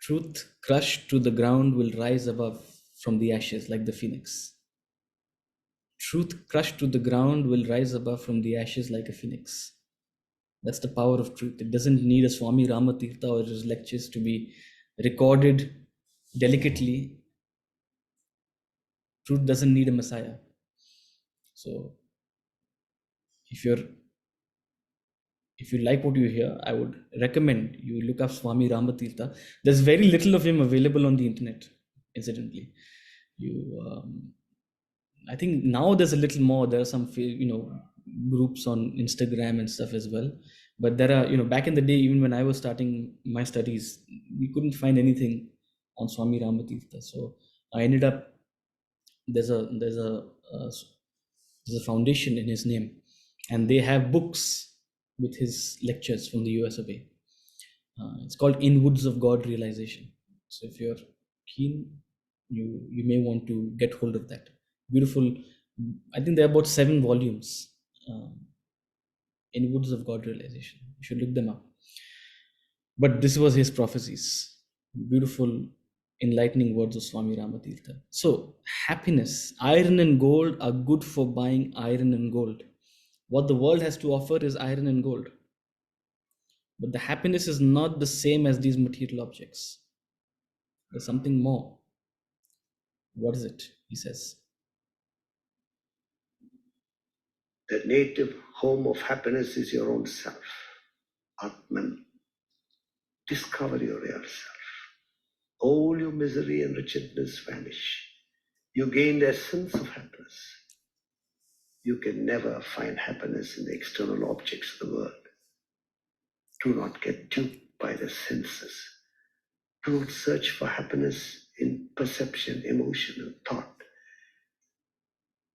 "Truth crushed to the ground will rise above from the ashes like the phoenix. Truth crushed to the ground will rise above from the ashes like a phoenix." That's the power of truth. It doesn't need a Swami Ramatirtha or his lectures to be recorded delicately. Truth doesn't need a Messiah. So if you like what you hear, I would recommend you look up Swami Ramatirtha. There's very little of him available on the internet, incidentally. I think now there's a little more. There are some groups on Instagram and stuff as well. But there are, back in the day, even when I was starting my studies, we couldn't find anything on Swami Ramatirtha. So I ended up, there's a foundation in his name, and they have books with his lectures from the US of A. It's called In Woods of God Realization. So if you're keen, you may want to get hold of that. Beautiful. I think there are about 7 volumes in Woods of God Realization. You should look them up. But this was his prophecies. Beautiful, enlightening words of Swami Ramatirtha. So, happiness, iron and gold are good for buying iron and gold. What the world has to offer is iron and gold. But the happiness is not the same as these material objects. There's something more. What is it? He says. The native home of happiness is your own self, Atman. Discover your real self. All your misery and wretchedness vanish. You gain the essence of happiness. You can never find happiness in the external objects of the world. Do not get duped by the senses. Do not search for happiness in perception, emotion, and thought.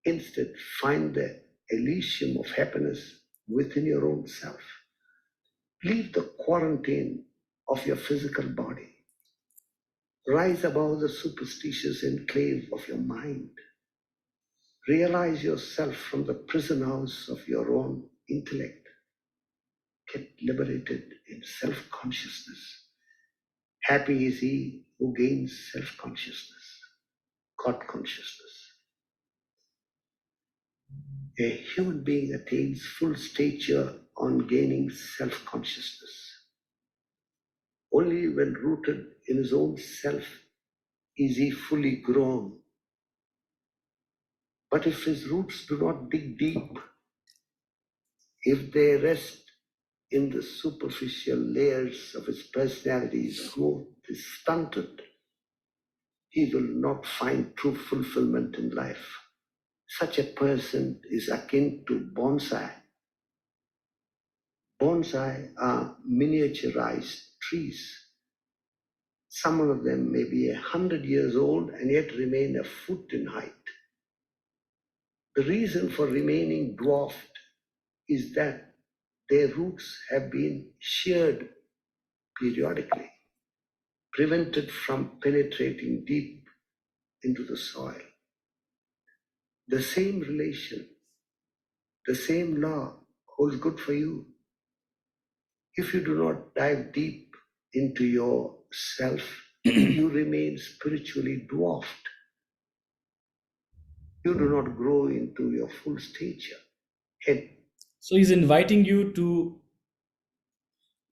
Instead, find the elysium of happiness within your own self. Leave the quarantine of your physical body. Rise above the superstitious enclave of your mind. Realize yourself from the prison house of your own intellect. Get liberated in self-consciousness. Happy is he who gains self-consciousness, God consciousness. A human being attains full stature on gaining self-consciousness. Only when rooted in his own self is he fully grown. But if his roots do not dig deep, if they rest in the superficial layers of his personality, his growth is stunted. He will not find true fulfillment in life. Such a person is akin to bonsai. Bonsai are miniaturized trees. Some of them may be 100 years old and yet remain a foot in height. The reason for remaining dwarfed is that their roots have been sheared periodically, prevented from penetrating deep into the soil. The same relation, the same law holds good for you. If you do not dive deep into yourself, you remain spiritually dwarfed. You do not grow into your full stature. Hence, So he's inviting you to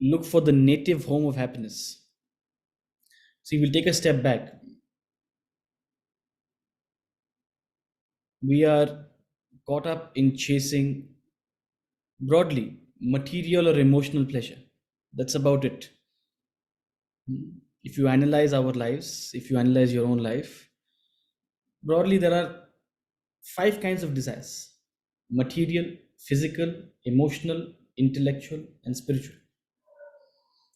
look for the native home of happiness. So we'll take a step back. We are caught up in chasing broadly material or emotional pleasure. That's about it. If you analyze our lives, if you analyze your own life, broadly there are 5 kinds of desires: material, physical, emotional, intellectual, and spiritual.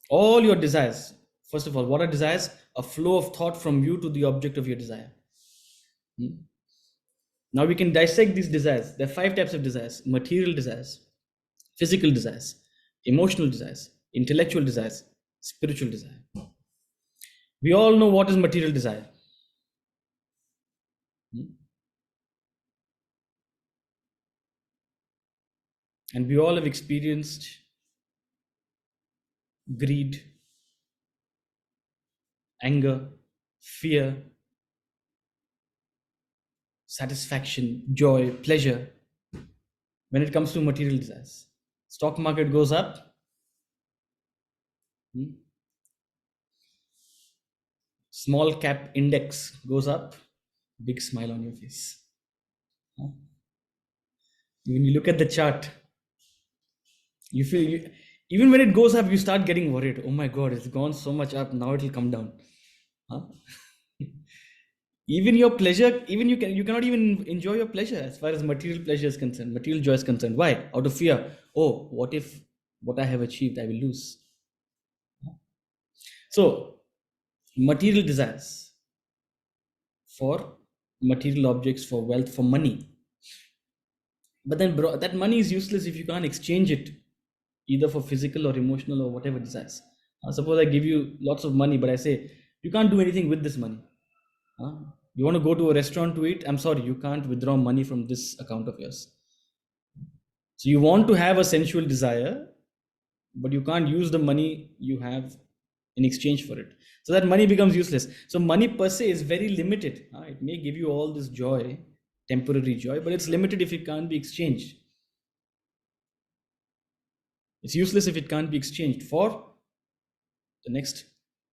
All your desires, first of all, what are desires? A flow of thought from you to the object of your desire. Now we can dissect these desires. There are 5 types of desires: material desires, physical desires, emotional desires, intellectual desires, spiritual desire. We all know what is material desire. And we all have experienced greed, anger, fear, satisfaction, joy, pleasure when it comes to material desires. Stock market goes up, small cap index goes up, big smile on your face. When you look at the chart, you feel even when it goes up, you start getting worried. Oh my God, it's gone so much up. Now it will come down. Huh? Even your pleasure, even you cannot even enjoy your pleasure as far as material pleasure is concerned, material joy is concerned. Why? Out of fear. Oh, what if what I have achieved I will lose? So, material desires for material objects, for wealth, for money. But then that money is useless if you can't exchange it either for physical or emotional or whatever desires. Suppose I give you lots of money, but I say you can't do anything with this money. You want to go to a restaurant to eat? I'm sorry, you can't withdraw money from this account of yours. So you want to have a sensual desire, but you can't use the money you have in exchange for it. So that money becomes useless. So money per se is very limited. It may give you all this joy, temporary joy, but it's limited if it can't be exchanged. It's useless if it can't be exchanged for the next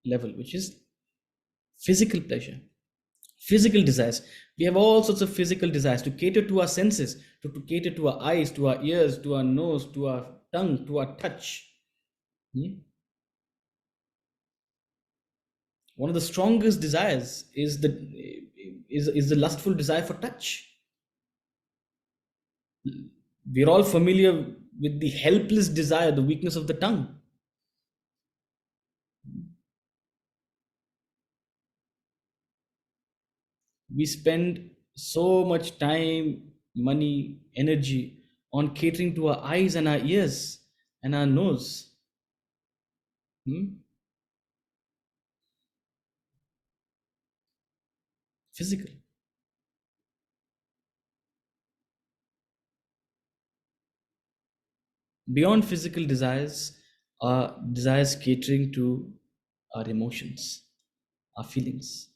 level, which is physical pleasure, physical desires. We have all sorts of physical desires to cater to our senses, to cater to our eyes, to our ears, to our nose, to our tongue, to our touch. One of the strongest desires is the lustful desire for touch. We're all familiar with the helpless desire, the weakness of the tongue. We spend so much time, money, energy on catering to our eyes and our ears and our nose. Physical. Beyond physical desires are desires catering to our emotions, our feelings.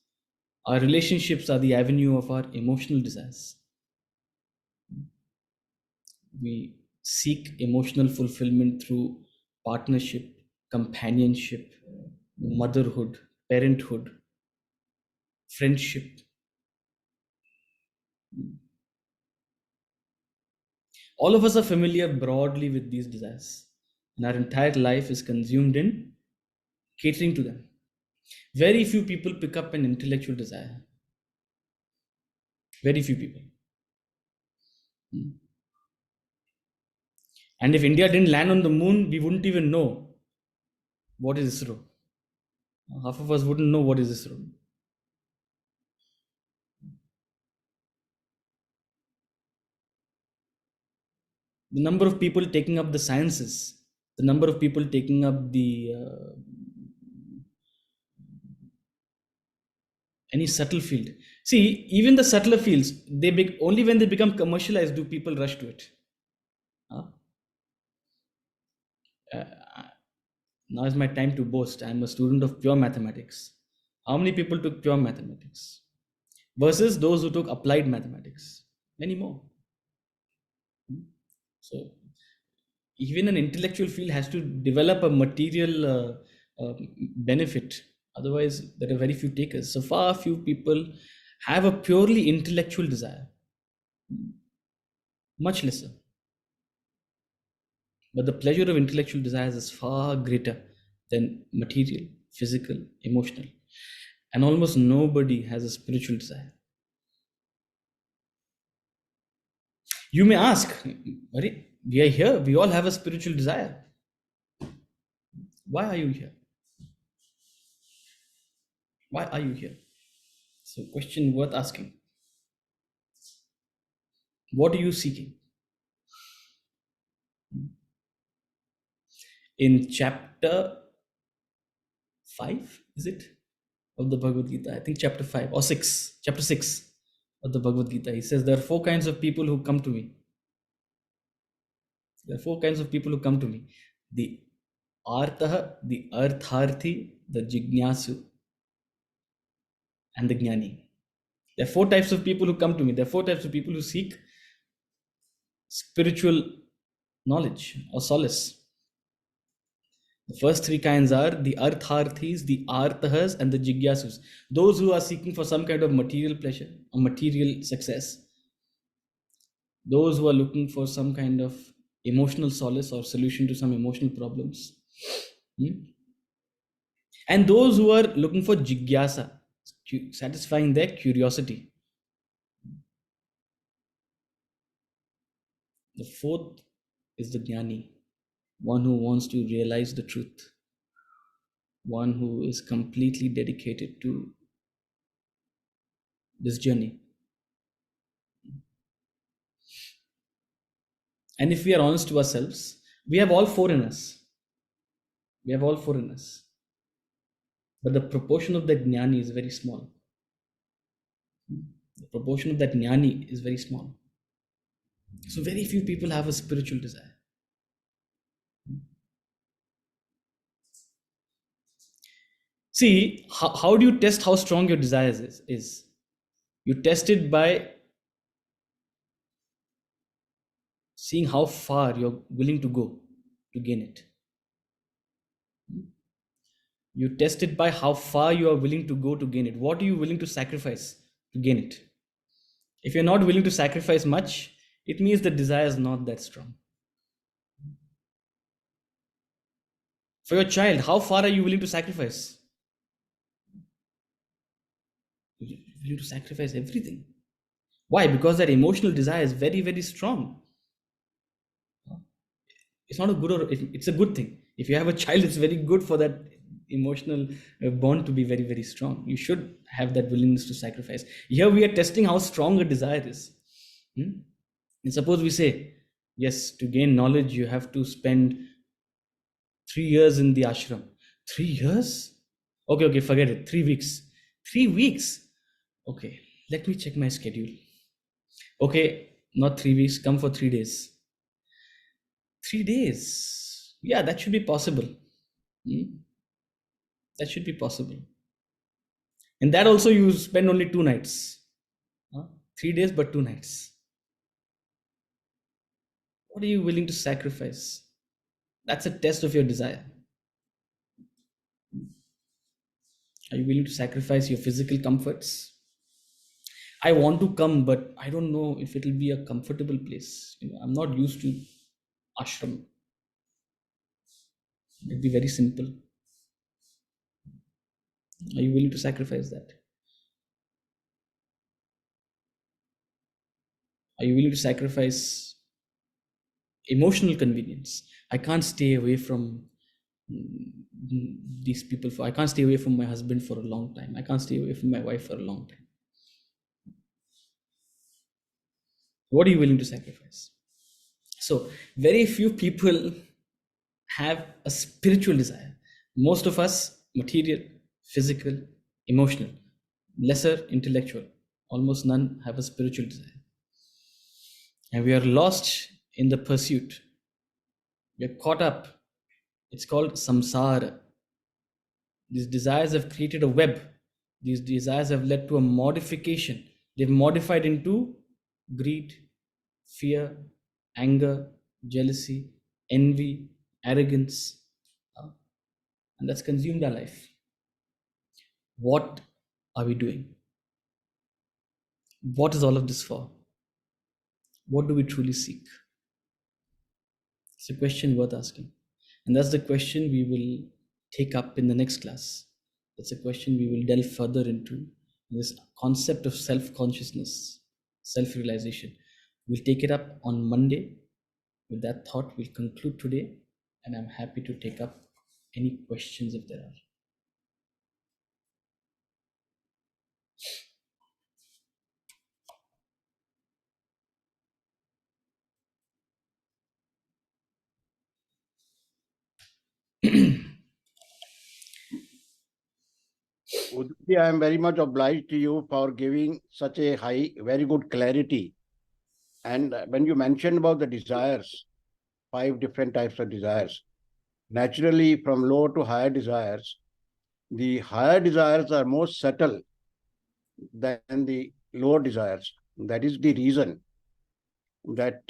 Our relationships are the avenue of our emotional desires. We seek emotional fulfillment through partnership, companionship, motherhood, parenthood, friendship. All of us are familiar broadly with these desires, and our entire life is consumed in catering to them. Very few people pick up an intellectual desire. Very few people. And if India didn't land on the moon, we wouldn't even know what is ISRO. Half of us wouldn't know what is ISRO. The number of people taking up the sciences, the number of people taking up the any subtle field. See, even the subtler fields, only when they become commercialized do people rush to it. Huh? Uh, now is my time to boast. I'm a student of pure mathematics. How many people took pure mathematics versus those who took applied mathematics? Many more. So even an intellectual field has to develop a material benefit. Otherwise, there are very few takers. So far, few people have a purely intellectual desire, much lesser. But the pleasure of intellectual desires is far greater than material, physical, emotional. And almost nobody has a spiritual desire. You may ask, "Arey, we are here, we all have a spiritual desire. Why are you here? Why are you here?" So, question worth asking. What are you seeking? In chapter 5, is it? Of the Bhagavad Gita. I think chapter 5 or 6, chapter 6 of the Bhagavad Gita. He says, there are four kinds of people who come to me. There are four kinds of people who come to me: the Artha, the Artharthi, the Jignasu, and the Jnani. There are four types of people who come to me. There are four types of people who seek spiritual knowledge or solace. The first three kinds are the Artharthis, the Arthas, and the Jigyasus. Those who are seeking for some kind of material pleasure or material success. Those who are looking for some kind of emotional solace or solution to some emotional problems. And those who are looking for Jigyasa, satisfying their curiosity. The fourth is the Jnani, one who wants to realize the truth, one who is completely dedicated to this journey. And if we are honest to ourselves, we have all four in us. We have all four in us. But the proportion of that Jnani is very small. The proportion of that Jnani is very small. So very few people have a spiritual desire. See, how do you test how strong your desire is? You test it by seeing how far you're willing to go to gain it. You test it by how far you are willing to go to gain it. What are you willing to sacrifice to gain it? If you're not willing to sacrifice much, it means the desire is not that strong. For your child, how far are you willing to sacrifice? You're willing to sacrifice everything. Why? Because that emotional desire is very, very strong. It's not a good or it's a good thing. If you have a child, it's very good for that emotional bond to be very, very strong. You should have that willingness to sacrifice. Here we are testing how strong a desire is. And suppose we say, yes, to gain knowledge, you have to spend 3 years in the ashram. 3 years? Okay, forget it. 3 weeks. 3 weeks. Okay, let me check my schedule. Okay, not 3 weeks, come for 3 days. 3 days. Yeah, that should be possible. That should be possible. And that also you spend only 2 nights. 3 days, but 2 nights. What are you willing to sacrifice? That's a test of your desire. Are you willing to sacrifice your physical comforts? I want to come, but I don't know if it'll be a comfortable place. I'm not used to ashram. It'd be very simple. Are you willing to sacrifice that? Are you willing to sacrifice emotional convenience? I can't stay away from these people for, I can't stay away from my husband for a long time. I can't stay away from my wife for a long time. What are you willing to sacrifice? So very few people have a spiritual desire. Most of us, material, physical, emotional, lesser intellectual. Almost none have a spiritual desire. And we are lost in the pursuit. We are caught up. It's called samsara. These desires have created a web. These desires have led to a modification. They've modified into greed, fear, anger, jealousy, envy, arrogance, and that's consumed our life. What are we doing? What is all of this for? What do we truly seek? It's a question worth asking. And that's the question we will take up in the next class. That's a question we will delve further into, this concept of self-consciousness, self-realization. We'll take it up on Monday. With that thought, we'll conclude today, and I'm happy to take up any questions if there are. Uditi, I am very much obliged to you for giving such a very good clarity. And when you mentioned about the desires, 5 different types of desires, naturally from low to higher desires, the higher desires are more subtle than the lower desires. That is the reason that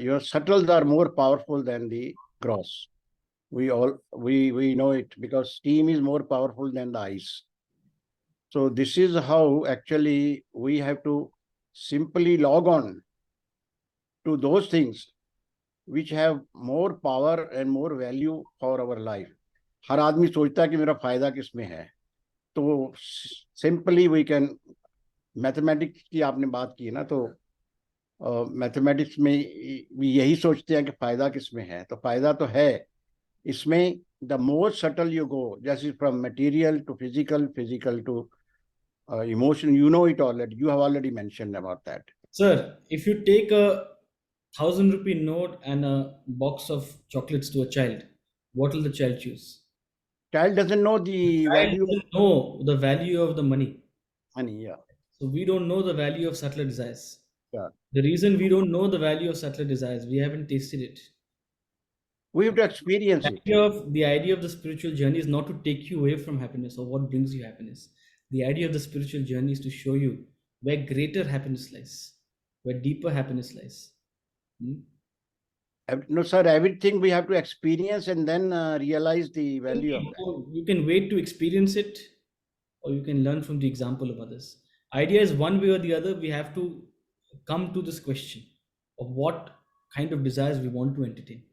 your subtles are more powerful than the gross. We know it because steam is more powerful than the ice. So this is how actually we have to simply log on to those things which have more power and more value for our life. हर आदमी सोचता है कि मेरा फायदा किसमें है, तो simply we can, mathematics की आपने बात की ना, तो मैथमेटिक्स में भी यही सोचते हैं कि फायदा किसमें है, तो फायदा तो है इसमें. The more subtle you go, जैसे from material to physical, physical to emotion, you know it already. You have already mentioned about that. Sir, if you take a 1,000 rupee note and a box of chocolates to a child, what will the child choose? Child doesn't know the value. Doesn't know the value of the money. Money, yeah. So we don't know the value of subtler desires. Yeah. The reason we don't know the value of subtler desires, we haven't tasted it. We have to experience it. The idea of the spiritual journey is not to take you away from happiness or what brings you happiness. The idea of the spiritual journey is to show you where greater happiness lies, where deeper happiness lies. No, sir, everything we have to experience and then realize the value of that. You can wait to experience it, or you can learn from the example of others. Idea is one way or the other, we have to come to this question of what kind of desires we want to entertain.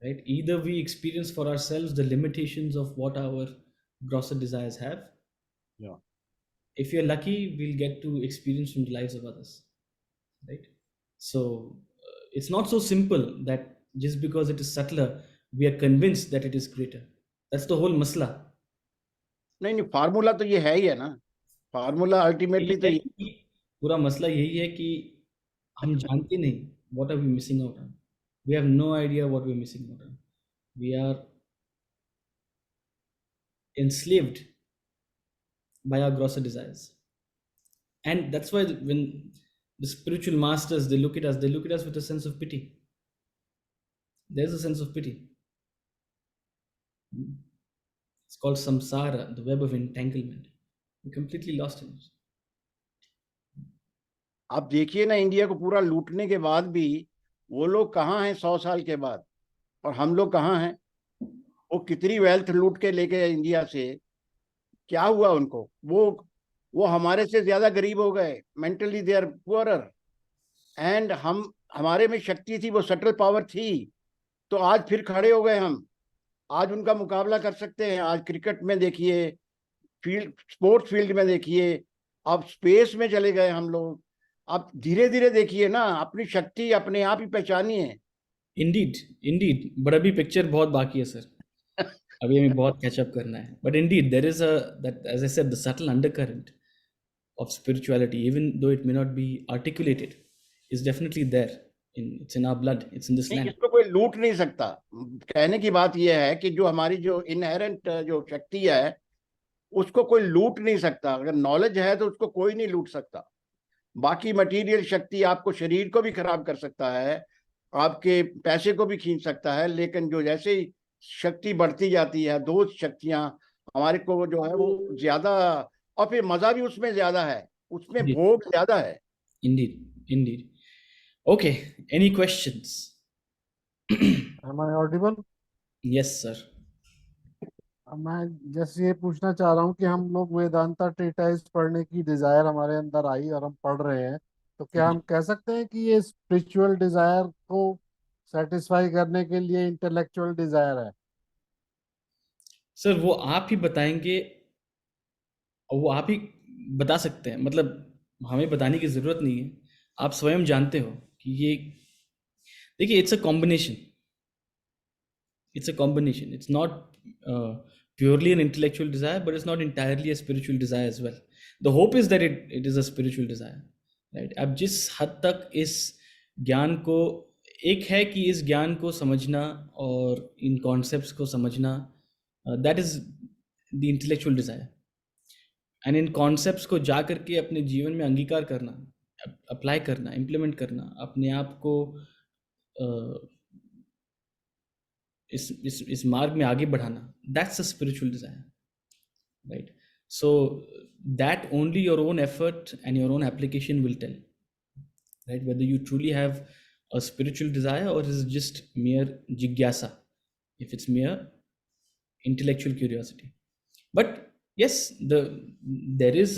Right? Either we experience for ourselves the limitations of what our grosser desires have. Yeah. If you're lucky, we'll get to experience from the lives of others. Right? So it's not so simple that just because it is subtler, we are convinced that it is greater. That's the whole masla. नहीं, formula तो ये है ही है ना. Formula ultimately तो पूरा मसला यही है कि हम जानते नहीं what are we missing out on. We have no idea what we're missing out on. We are enslaved by our grosser desires. And that's why when the spiritual masters, they look at us with a sense of pity. There's a sense of pity. It's called samsara, the web of entanglement. We're completely lost in it. आप देखिए ना, India को पूरा लूटने के बाद भी वो लोग कहाँ हैं 100 साल के बाद, और हम लोग कहाँ हैं? वो कितनी वेल्थ लूट के लेके इंडिया से, क्या हुआ उनको? वो हमारे से ज्यादा गरीब हो गए. Mentally they are poorer. And हमारे में शक्ति थी, वो सटल पावर थी, तो आज फिर खड़े हो गए हम. आज उनका मुकाबला कर सकते हैं. आज क्रिकेट में देखिए, स्पोर्ट्स फील्ड में देखिए, अब स्पेस में चले गए हम लोग. आप धीरे धीरे देखिए ना, अपनी शक्ति अपने आप ही पहचानिए। इंडीड, इंडीड, बट अभी पिक्चर बहुत बाकी है सर, अभी हमें बहुत कैचअप करना है. But indeed there is a that, as I said, the subtle undercurrent of spirituality, even though it may not be articulated, is definitely there. It's in our blood, it's in this नहीं, land. इसको कोई लूट नहीं सकता। कहने की बात यह है कि जो हमारी जो इनहेरेंट जो शक्ति है उसको कोई लूट नहीं सकता। अगर नॉलेज है तो उसको कोई नहीं लूट सकता। बाकी मटेरियल शक्ति आपको शरीर को भी खराब कर सकता है, आपके पैसे को भी खींच सकता है, लेकिन जो जैसे ही शक्ति बढ़ती जाती है, दो शक्तियां हमारे को जो है वो ज्यादा, और फिर मजा भी उसमें ज्यादा है, उसमें Indeed, भोग ज्यादा है। indeed, indeed. Okay, any questions? Am I audible? Yes, sir. मैं जैसे ये पूछना चाह रहा हूँ कि हम लोग वेदांता ट्रीटाइज पढ़ने की डिजायर हमारे अंदर आई और हम पढ़ रहे हैं, तो क्या हम कह सकते हैं कि ये स्पिरिचुअल डिजायर को सेटिस्फाई करने के लिए इंटेलेक्चुअल डिजायर है? सर वो आप ही बताएंगे, और वो आप ही बता सकते हैं, मतलब हमें बताने की ज़रूरत नहीं है, आप स्वयं जानते हो कि ये, देखिए, it's a combination, it's not purely an intellectual desire, but it's not entirely a spiritual desire as well. The hope is that it is a spiritual desire, right? अब जिस हद तक इस ज्ञान को, एक है कि इस ज्ञान को समझना और इन कॉन्सेप्ट्स को समझना, that is the intellectual desire, and इन कॉन्सेप्ट्स को जा करके अपने जीवन में अंगीकार करना, अप्लाई करना, इम्प्लीमेंट करना, अपने आप को इस मार्ग में आगे बढ़ाना, that's a spiritual desire, right? So that only your own effort and your own application will tell, right, whether you truly have a spiritual desire or is it just mere jigyasa, if it's mere intellectual curiosity. But yes, there is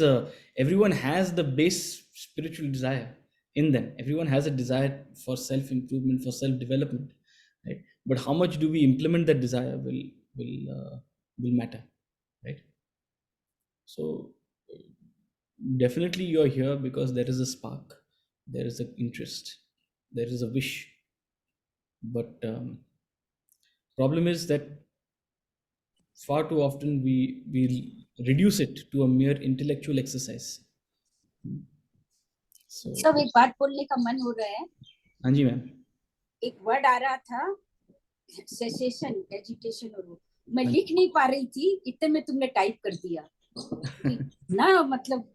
everyone has the base spiritual desire in them. Everyone has a desire for self improvement, for self development, right? But how much do we implement that desire will matter, right? So definitely you're here because there is a spark, there is an interest, there is a wish, but problem is that far too often we reduce it to a mere intellectual exercise. So सब एक बात बोलने का मन हो रहा है। हाँ जी मैम, एक वर्ड आ रहा था, सेसेशन, एजिटेशन, और वो मैं लिख नहीं पा रही थी, इतने में तुमने टाइप कर दिया ना, मतलब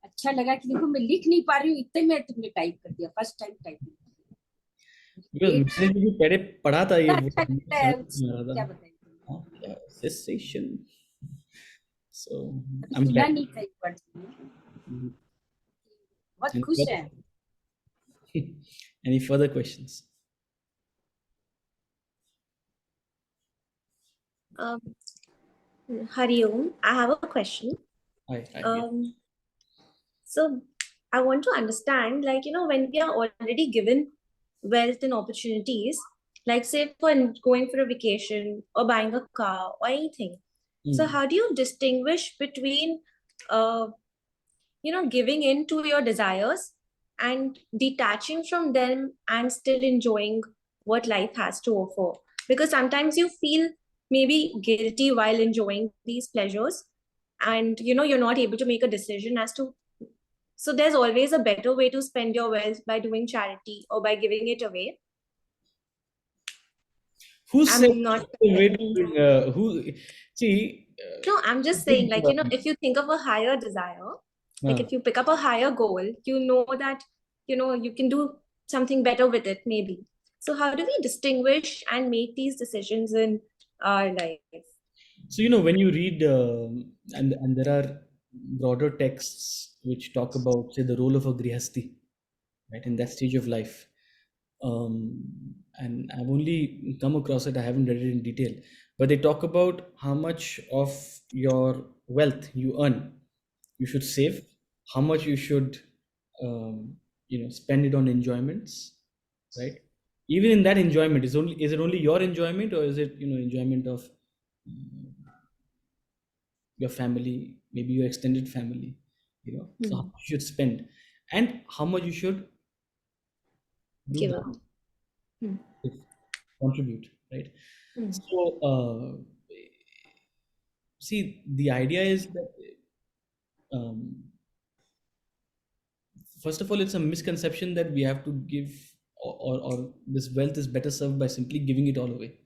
अच्छा लगा कि देखो मैं लिख नहीं पा रही हूँ, इतने में तुमने टाइप कर दिया, फर्स्ट टाइम टाइपिंग। because मैंने भी पहले पढ़ा था ये अच्छा लगता है, समझ नहीं आ रहा क्या था। बताएं, हाँ, क्या cessation. So I'm सुना glad. नहीं था एक वर्ड, Mhm. बहुत Any खुश further- है। Any further questions? Hari Om, I have a question. Hi, hi. So I want to understand, like, when we are already given wealth and opportunities, like say for going for a vacation or buying a car or anything. So how do you distinguish between, giving in to your desires and detaching from them and still enjoying what life has to offer? Because sometimes you feel maybe guilty while enjoying these pleasures, and you're not able to make a decision as to. So there's always a better way to spend your wealth by doing charity or by giving it away. Who said not the way to doing, who see? No, I'm just saying, like, if you think of a higher desire, like if you pick up a higher goal, you know that, you can do something better with it, maybe. So how do we distinguish and make these decisions in our life? So when you read and there are broader texts which talk about, say, the role of a grihasti, right, in that stage of life, and I've only come across it, I haven't read it in detail, but they talk about how much of your wealth you earn you should save, how much you should spend it on enjoyments, right? Even in that enjoyment, is it only your enjoyment, or is it enjoyment of your family, maybe your extended family, so how much you should spend. and how much you should do Give that, up. Hmm. contribute, right? Hmm. So, see, the idea is that, um, first of all, it's a misconception that we have to give, or this wealth is better served by simply giving it all away.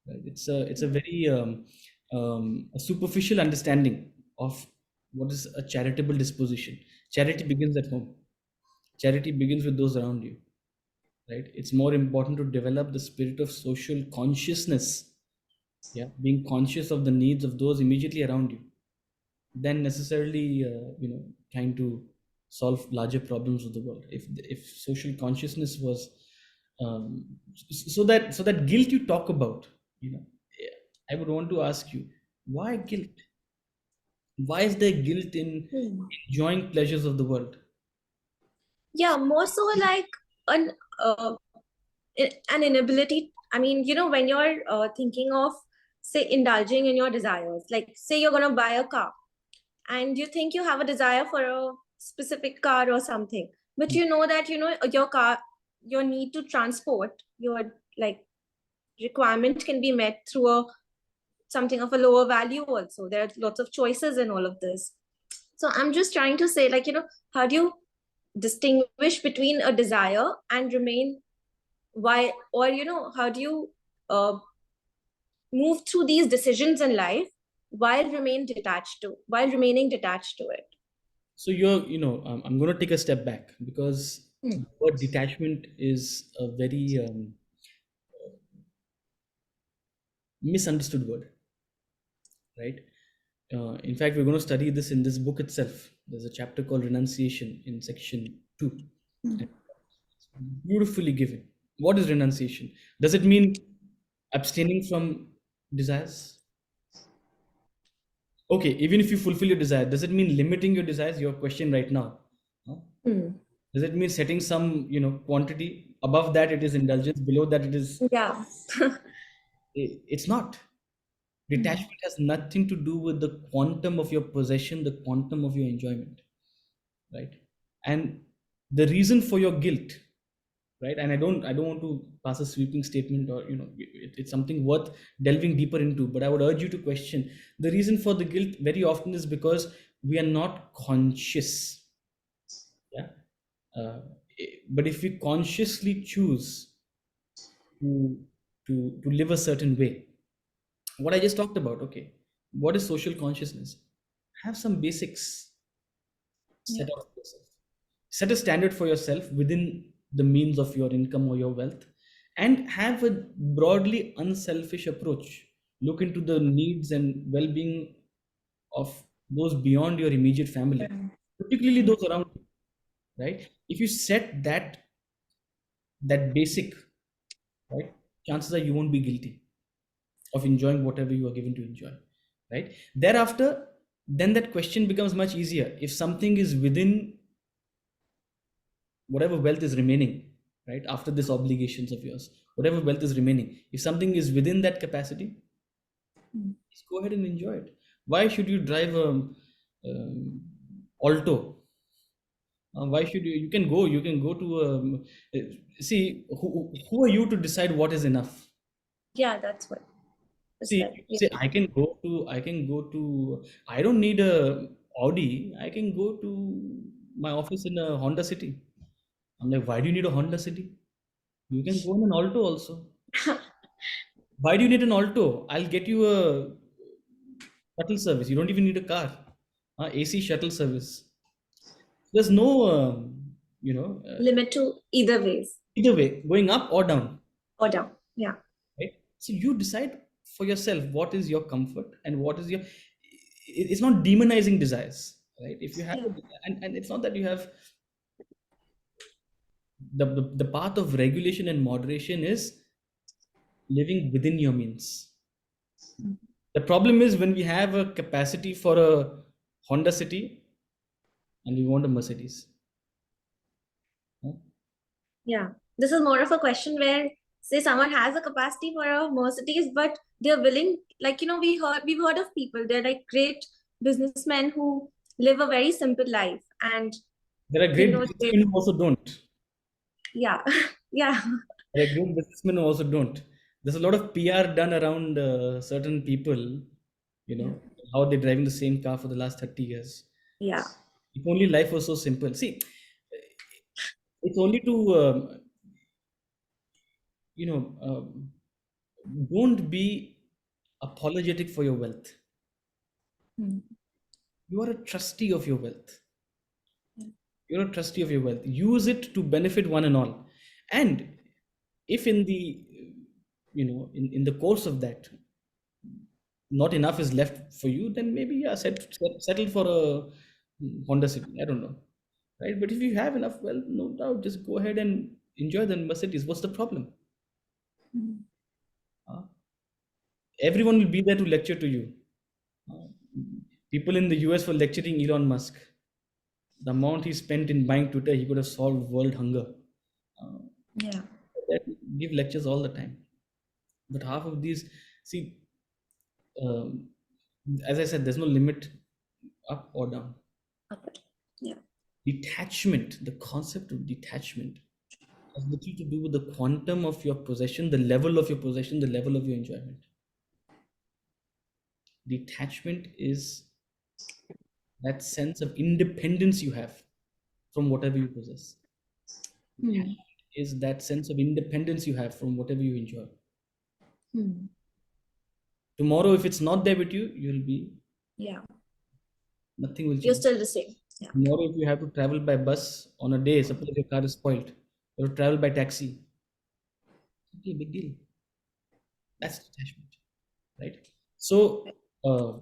Right? It's a very a superficial understanding of what is a charitable disposition. Charity begins at home. Charity begins with those around you. Right? It's more important to develop the spirit of social consciousness. Yeah, being conscious of the needs of those immediately around you, than necessarily trying to solve larger problems of the world. If social consciousness was, so that guilt you talk about, I would want to ask you, why guilt? Why is there guilt in Hmm. enjoying pleasures of the world? Yeah, more so like an uh, an inability. I mean, when you're thinking of, say, indulging in your desires, like say you're gonna buy a car and you think you have a desire for a specific car or something, but you know that your car, your need to transport your, like, requirement can be met through something of a lower value also. There are lots of choices in all of this. So I'm just trying to say, like, how do you distinguish between a desire and remain, why, or how do you uh, move through these decisions in life while remaining detached to it? So I'm going to take a step back, because Hmm. the word detachment is a very misunderstood word, right? In fact, we're going to study this in this book itself. There's a chapter called Renunciation in section 2. And it's beautifully given. What is renunciation? Does it mean abstaining from desires? Okay, even if you fulfill your desire, does it mean limiting your desires? Your question right now. Huh? Hmm. Does it mean setting some, quantity? Above that, it is indulgence. Below that, it is. Yeah. It's not. Detachment has nothing to do with the quantum of your possession, the quantum of your enjoyment, right? And the reason for your guilt, right? And I don't want to pass a sweeping statement, or it's something worth delving deeper into. But I would urge you to question the reason for the guilt. Very often is because we are not conscious. Yeah. Uh, but if we consciously choose to to live a certain way, what I just talked about. Okay, what is social consciousness? Have some basics Yeah. set out for yourself. Set a standard for yourself within the means of your income or your wealth, and have a broadly unselfish approach. Look into the needs and well-being of those beyond your immediate family, particularly those around you. Right? If you set that basic, right, chances are you won't be guilty of enjoying whatever you are given to enjoy, right? Thereafter, then that question becomes much easier. If something is within whatever wealth is remaining, right, after this obligations of yours, whatever wealth is remaining, if something is within that capacity, just go ahead and enjoy it. Why should you drive a Alto? Why should you? You can go to uh, see, who are you to decide what is enough? Yeah, that's what. That's See, right. Yeah. see, I don't need a Audi. I can go to my office in a Honda City. I'm like, why do you need a Honda City? You can go in an Alto also. Why do you need an Alto? I'll get you a shuttle service. You don't even need a car. AC shuttle service. There's no, Limit to either ways either way, going up or down, or down. Yeah. right? So you decide for yourself what is your comfort and what is your. It's not demonizing desires, right? If you have, Yeah. and it's not that you have the path of regulation and moderation is living within your means. The problem is when we have a capacity for a Honda City and we want a Mercedes. Huh? Yeah. This is more of a question where, say, someone has a capacity for a Mercedes, but they're willing, like, we've heard of people, they're like great businessmen who live a very simple life, and There are you great know, businessmen who also don't. yeah, yeah, There are great businessmen who also don't. There's a lot of PR done around certain people, how they're driving the same car for the last 30 years. yeah. If only life was so simple. See, it's only to, you know, don't be apologetic for your wealth. Hmm. You are a trustee of your wealth. You're a trustee of your wealth. Use it to benefit one and all. And if in the, in the course of that, not enough is left for you, then maybe settle for a Honda City. I don't know, right? But if you have enough, well, no doubt, just go ahead and enjoy the Mercedes. What's the problem? Hmm. Uh, Everyone will be there to lecture to you. Uh, People in the US were lecturing Elon Musk. The amount he spent in buying Twitter, he could have solved world hunger. Uh, Yeah. that give lectures all the time. But half of these, see, um, as I said, there's no limit up or down. Okay. Yeah. Detachment, the concept of detachment has little to do with the quantum of your possession, the level of your possession, the level of your enjoyment. Detachment is that sense of independence you have from whatever you possess. Hmm. Is that sense of independence you have from whatever you enjoy. Hmm. Tomorrow, if it's not there with you, you'll be, Yeah. nothing will You're change. still the same. Yeah. Tomorrow, if you have to travel by bus on a day, suppose your car is spoiled, or travel by taxi, okay, big deal. That's detachment, right? So, uh,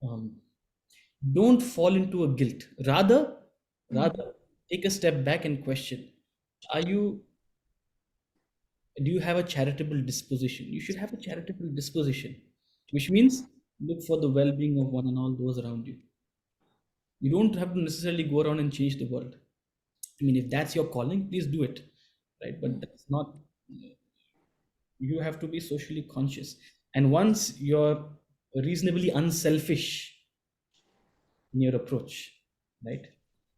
um, don't fall into a guilt. Rather, take a step back and question: Are you? Do you have a charitable disposition? You should have a charitable disposition, which means look for the well-being of one and all those around you. You don't have to necessarily go around and change the world. I mean, if that's your calling, please do it, right? But that's not. You have to be socially conscious, and once you're reasonably unselfish in your approach, right?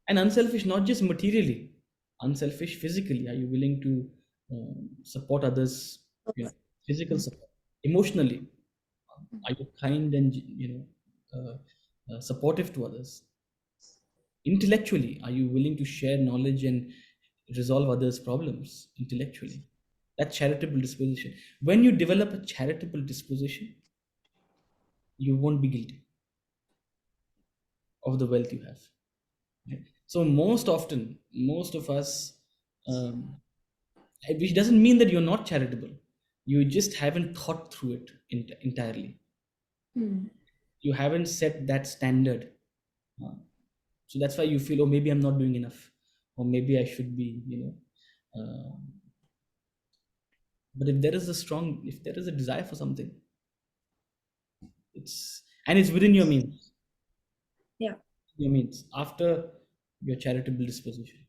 And unselfish not just materially, unselfish physically. Are you willing to support others? Physical support, emotionally. Are you kind and supportive to others? Intellectually, are you willing to share knowledge and resolve others' problems intellectually? That charitable disposition. When you develop a charitable disposition, you won't be guilty of the wealth you have. Right? So most often, most of us, which doesn't mean that you're not charitable. You just haven't thought through it entirely. Hmm. You haven't set that standard. Uh, so that's why you feel, oh, maybe I'm not doing enough, or maybe I should be, but if there is a desire for something, it's within your means. Yeah. Your means after your charitable disposition.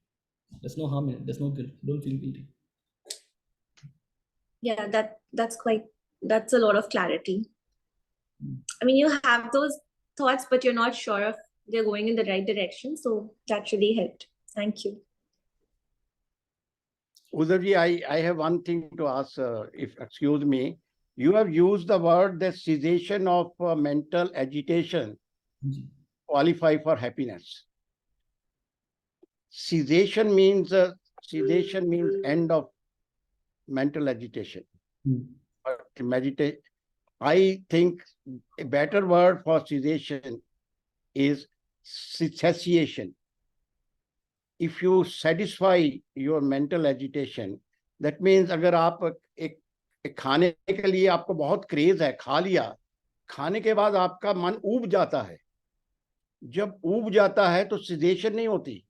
There's no harm in it. There's no guilt. Don't feel guilty. Yeah. That's a lot of clarity. I mean, you have those thoughts, but you're not sure if they're going in the right direction. So that really helped. Thank you. Udharji, I have one thing to ask, if excuse me. You have used the word that cessation of mental agitation qualify for happiness. Cessation means end of mental agitation. But meditate, I think a better word for cessation is cessation. If you satisfy your mental agitation, that means अगर आप एक खाने के लिए आपको बहुत craze है, खा लिया, खाने के बाद आपका मन ऊब जाता है. जब ऊब जाता है तो सीजेशन नहीं होती,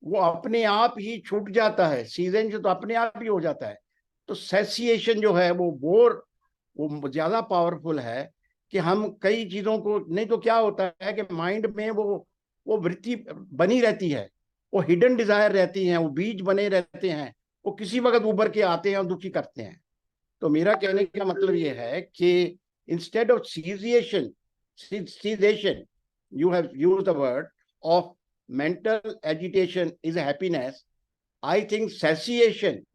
वो अपने आप ही छूट जाता है. सीजन जो तो अपने आप ही हो जाता है. तो सेसिएशन जो है वो ज्यादा पावरफुल है कि हम कई चीजों को, नहीं तो क्या होता है कि माइंड में वो वृत्ति बनी रहती है, वो हिडन डिजायर रहती हैं, वो बीज बने रहते हैं, वो किसी वक्त उभर के आते हैं और दुखी करते हैं. तो मेरा कहने का मतलब ये है कि instead of cessation, you have used the word of mental agitation is happiness, I think satiation,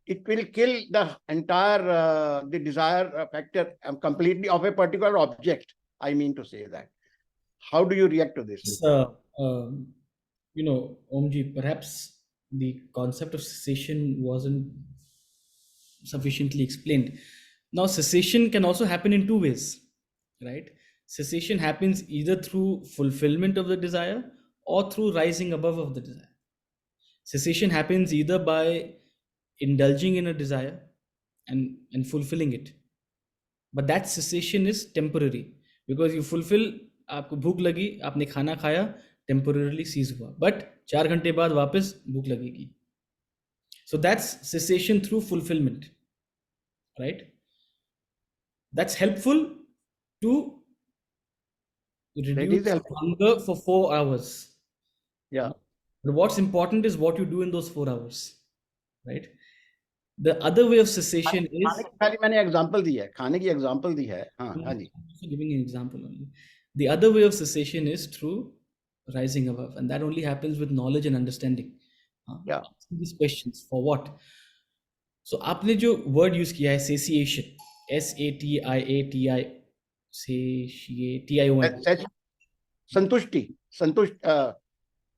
it will kill the entire the desire factor completely of a particular object. I mean to say that. How do you react to this? Omji, perhaps the concept of cessation wasn't sufficiently explained. Now, cessation can also happen in two ways, right? Cessation happens either through fulfillment of the desire or through rising above of the desire. Cessation happens either by indulging in a desire and fulfilling it. But that cessation is temporary because you fulfill, आपको भूख लगी, आपने खाना खाया, temporarily cease हुआ. But 4 घंटे बाद वापस भूख लगेगी. So that's cessation through fulfillment, right? That's helpful to reduce helpful. hunger for 4 hours. Yeah. But what's important is what you do in those 4 hours, right? The other way of cessation is खाने की खाली मैंने example दी है, खाने की example दी है. हाँ जी. I'm just giving an example only. The other way of cessation is through rising above, and that only happens with knowledge and understanding. Yeah. Asking these questions for what? So आपने जो word use किया है satiation, SATIATI, SATION. संतुष्टि,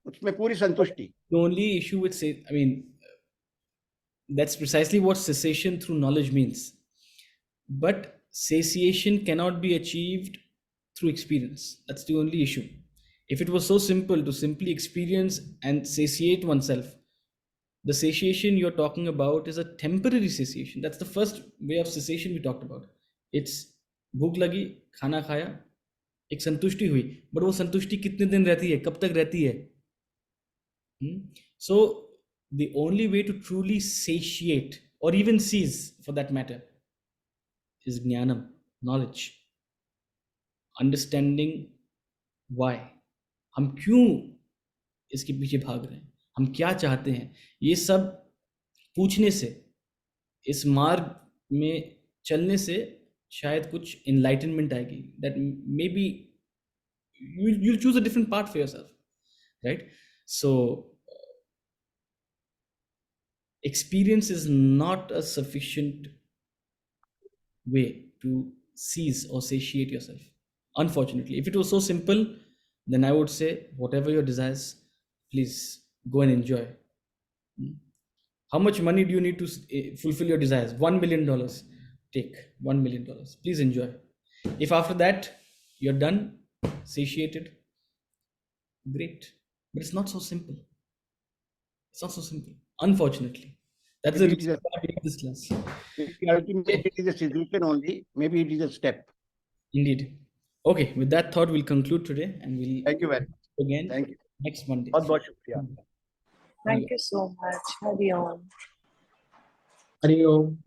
उसमें पूरी संतुष्टि. The only issue with that's precisely what cessation through knowledge means. But satiation cannot be achieved through experience. That's the only issue. If it was so simple to simply experience and satiate oneself, the satiation you're talking about is a temporary satiation. That's the first way of cessation we talked about. It's भूख लगी, खाना खाया, एक संतुष्टि हुई. But वो संतुष्टि कितने दिन रहती है, कब तक रहती है? So the only way to truly satiate or even cease for that matter is jnanam, knowledge, understanding why. हम क्यों इसके पीछे भाग रहे हैं, हम क्या चाहते हैं, ये सब पूछने से, इस मार्ग में चलने से शायद कुछ enlightenment आएगी. That maybe you'll choose a different path for yourself, right? So experience is not a sufficient way to cease or satiate yourself, unfortunately. If it was so simple, then I would say whatever your desires, please go and enjoy. How much money do you need to fulfill your desires? $1 million. Take $1 million. Please enjoy. If after that you're done, satiated, great. But it's not so simple. It's not so simple, unfortunately. That's the reason why I did this class. Ultimately, it is a solution only. Maybe it is a step. Indeed. Okay, with that thought, we'll conclude today and we'll Thank you very much. again Thank you. next Monday. बहुत शुक्रिया. Thank you so much. Hari Om. Hariom.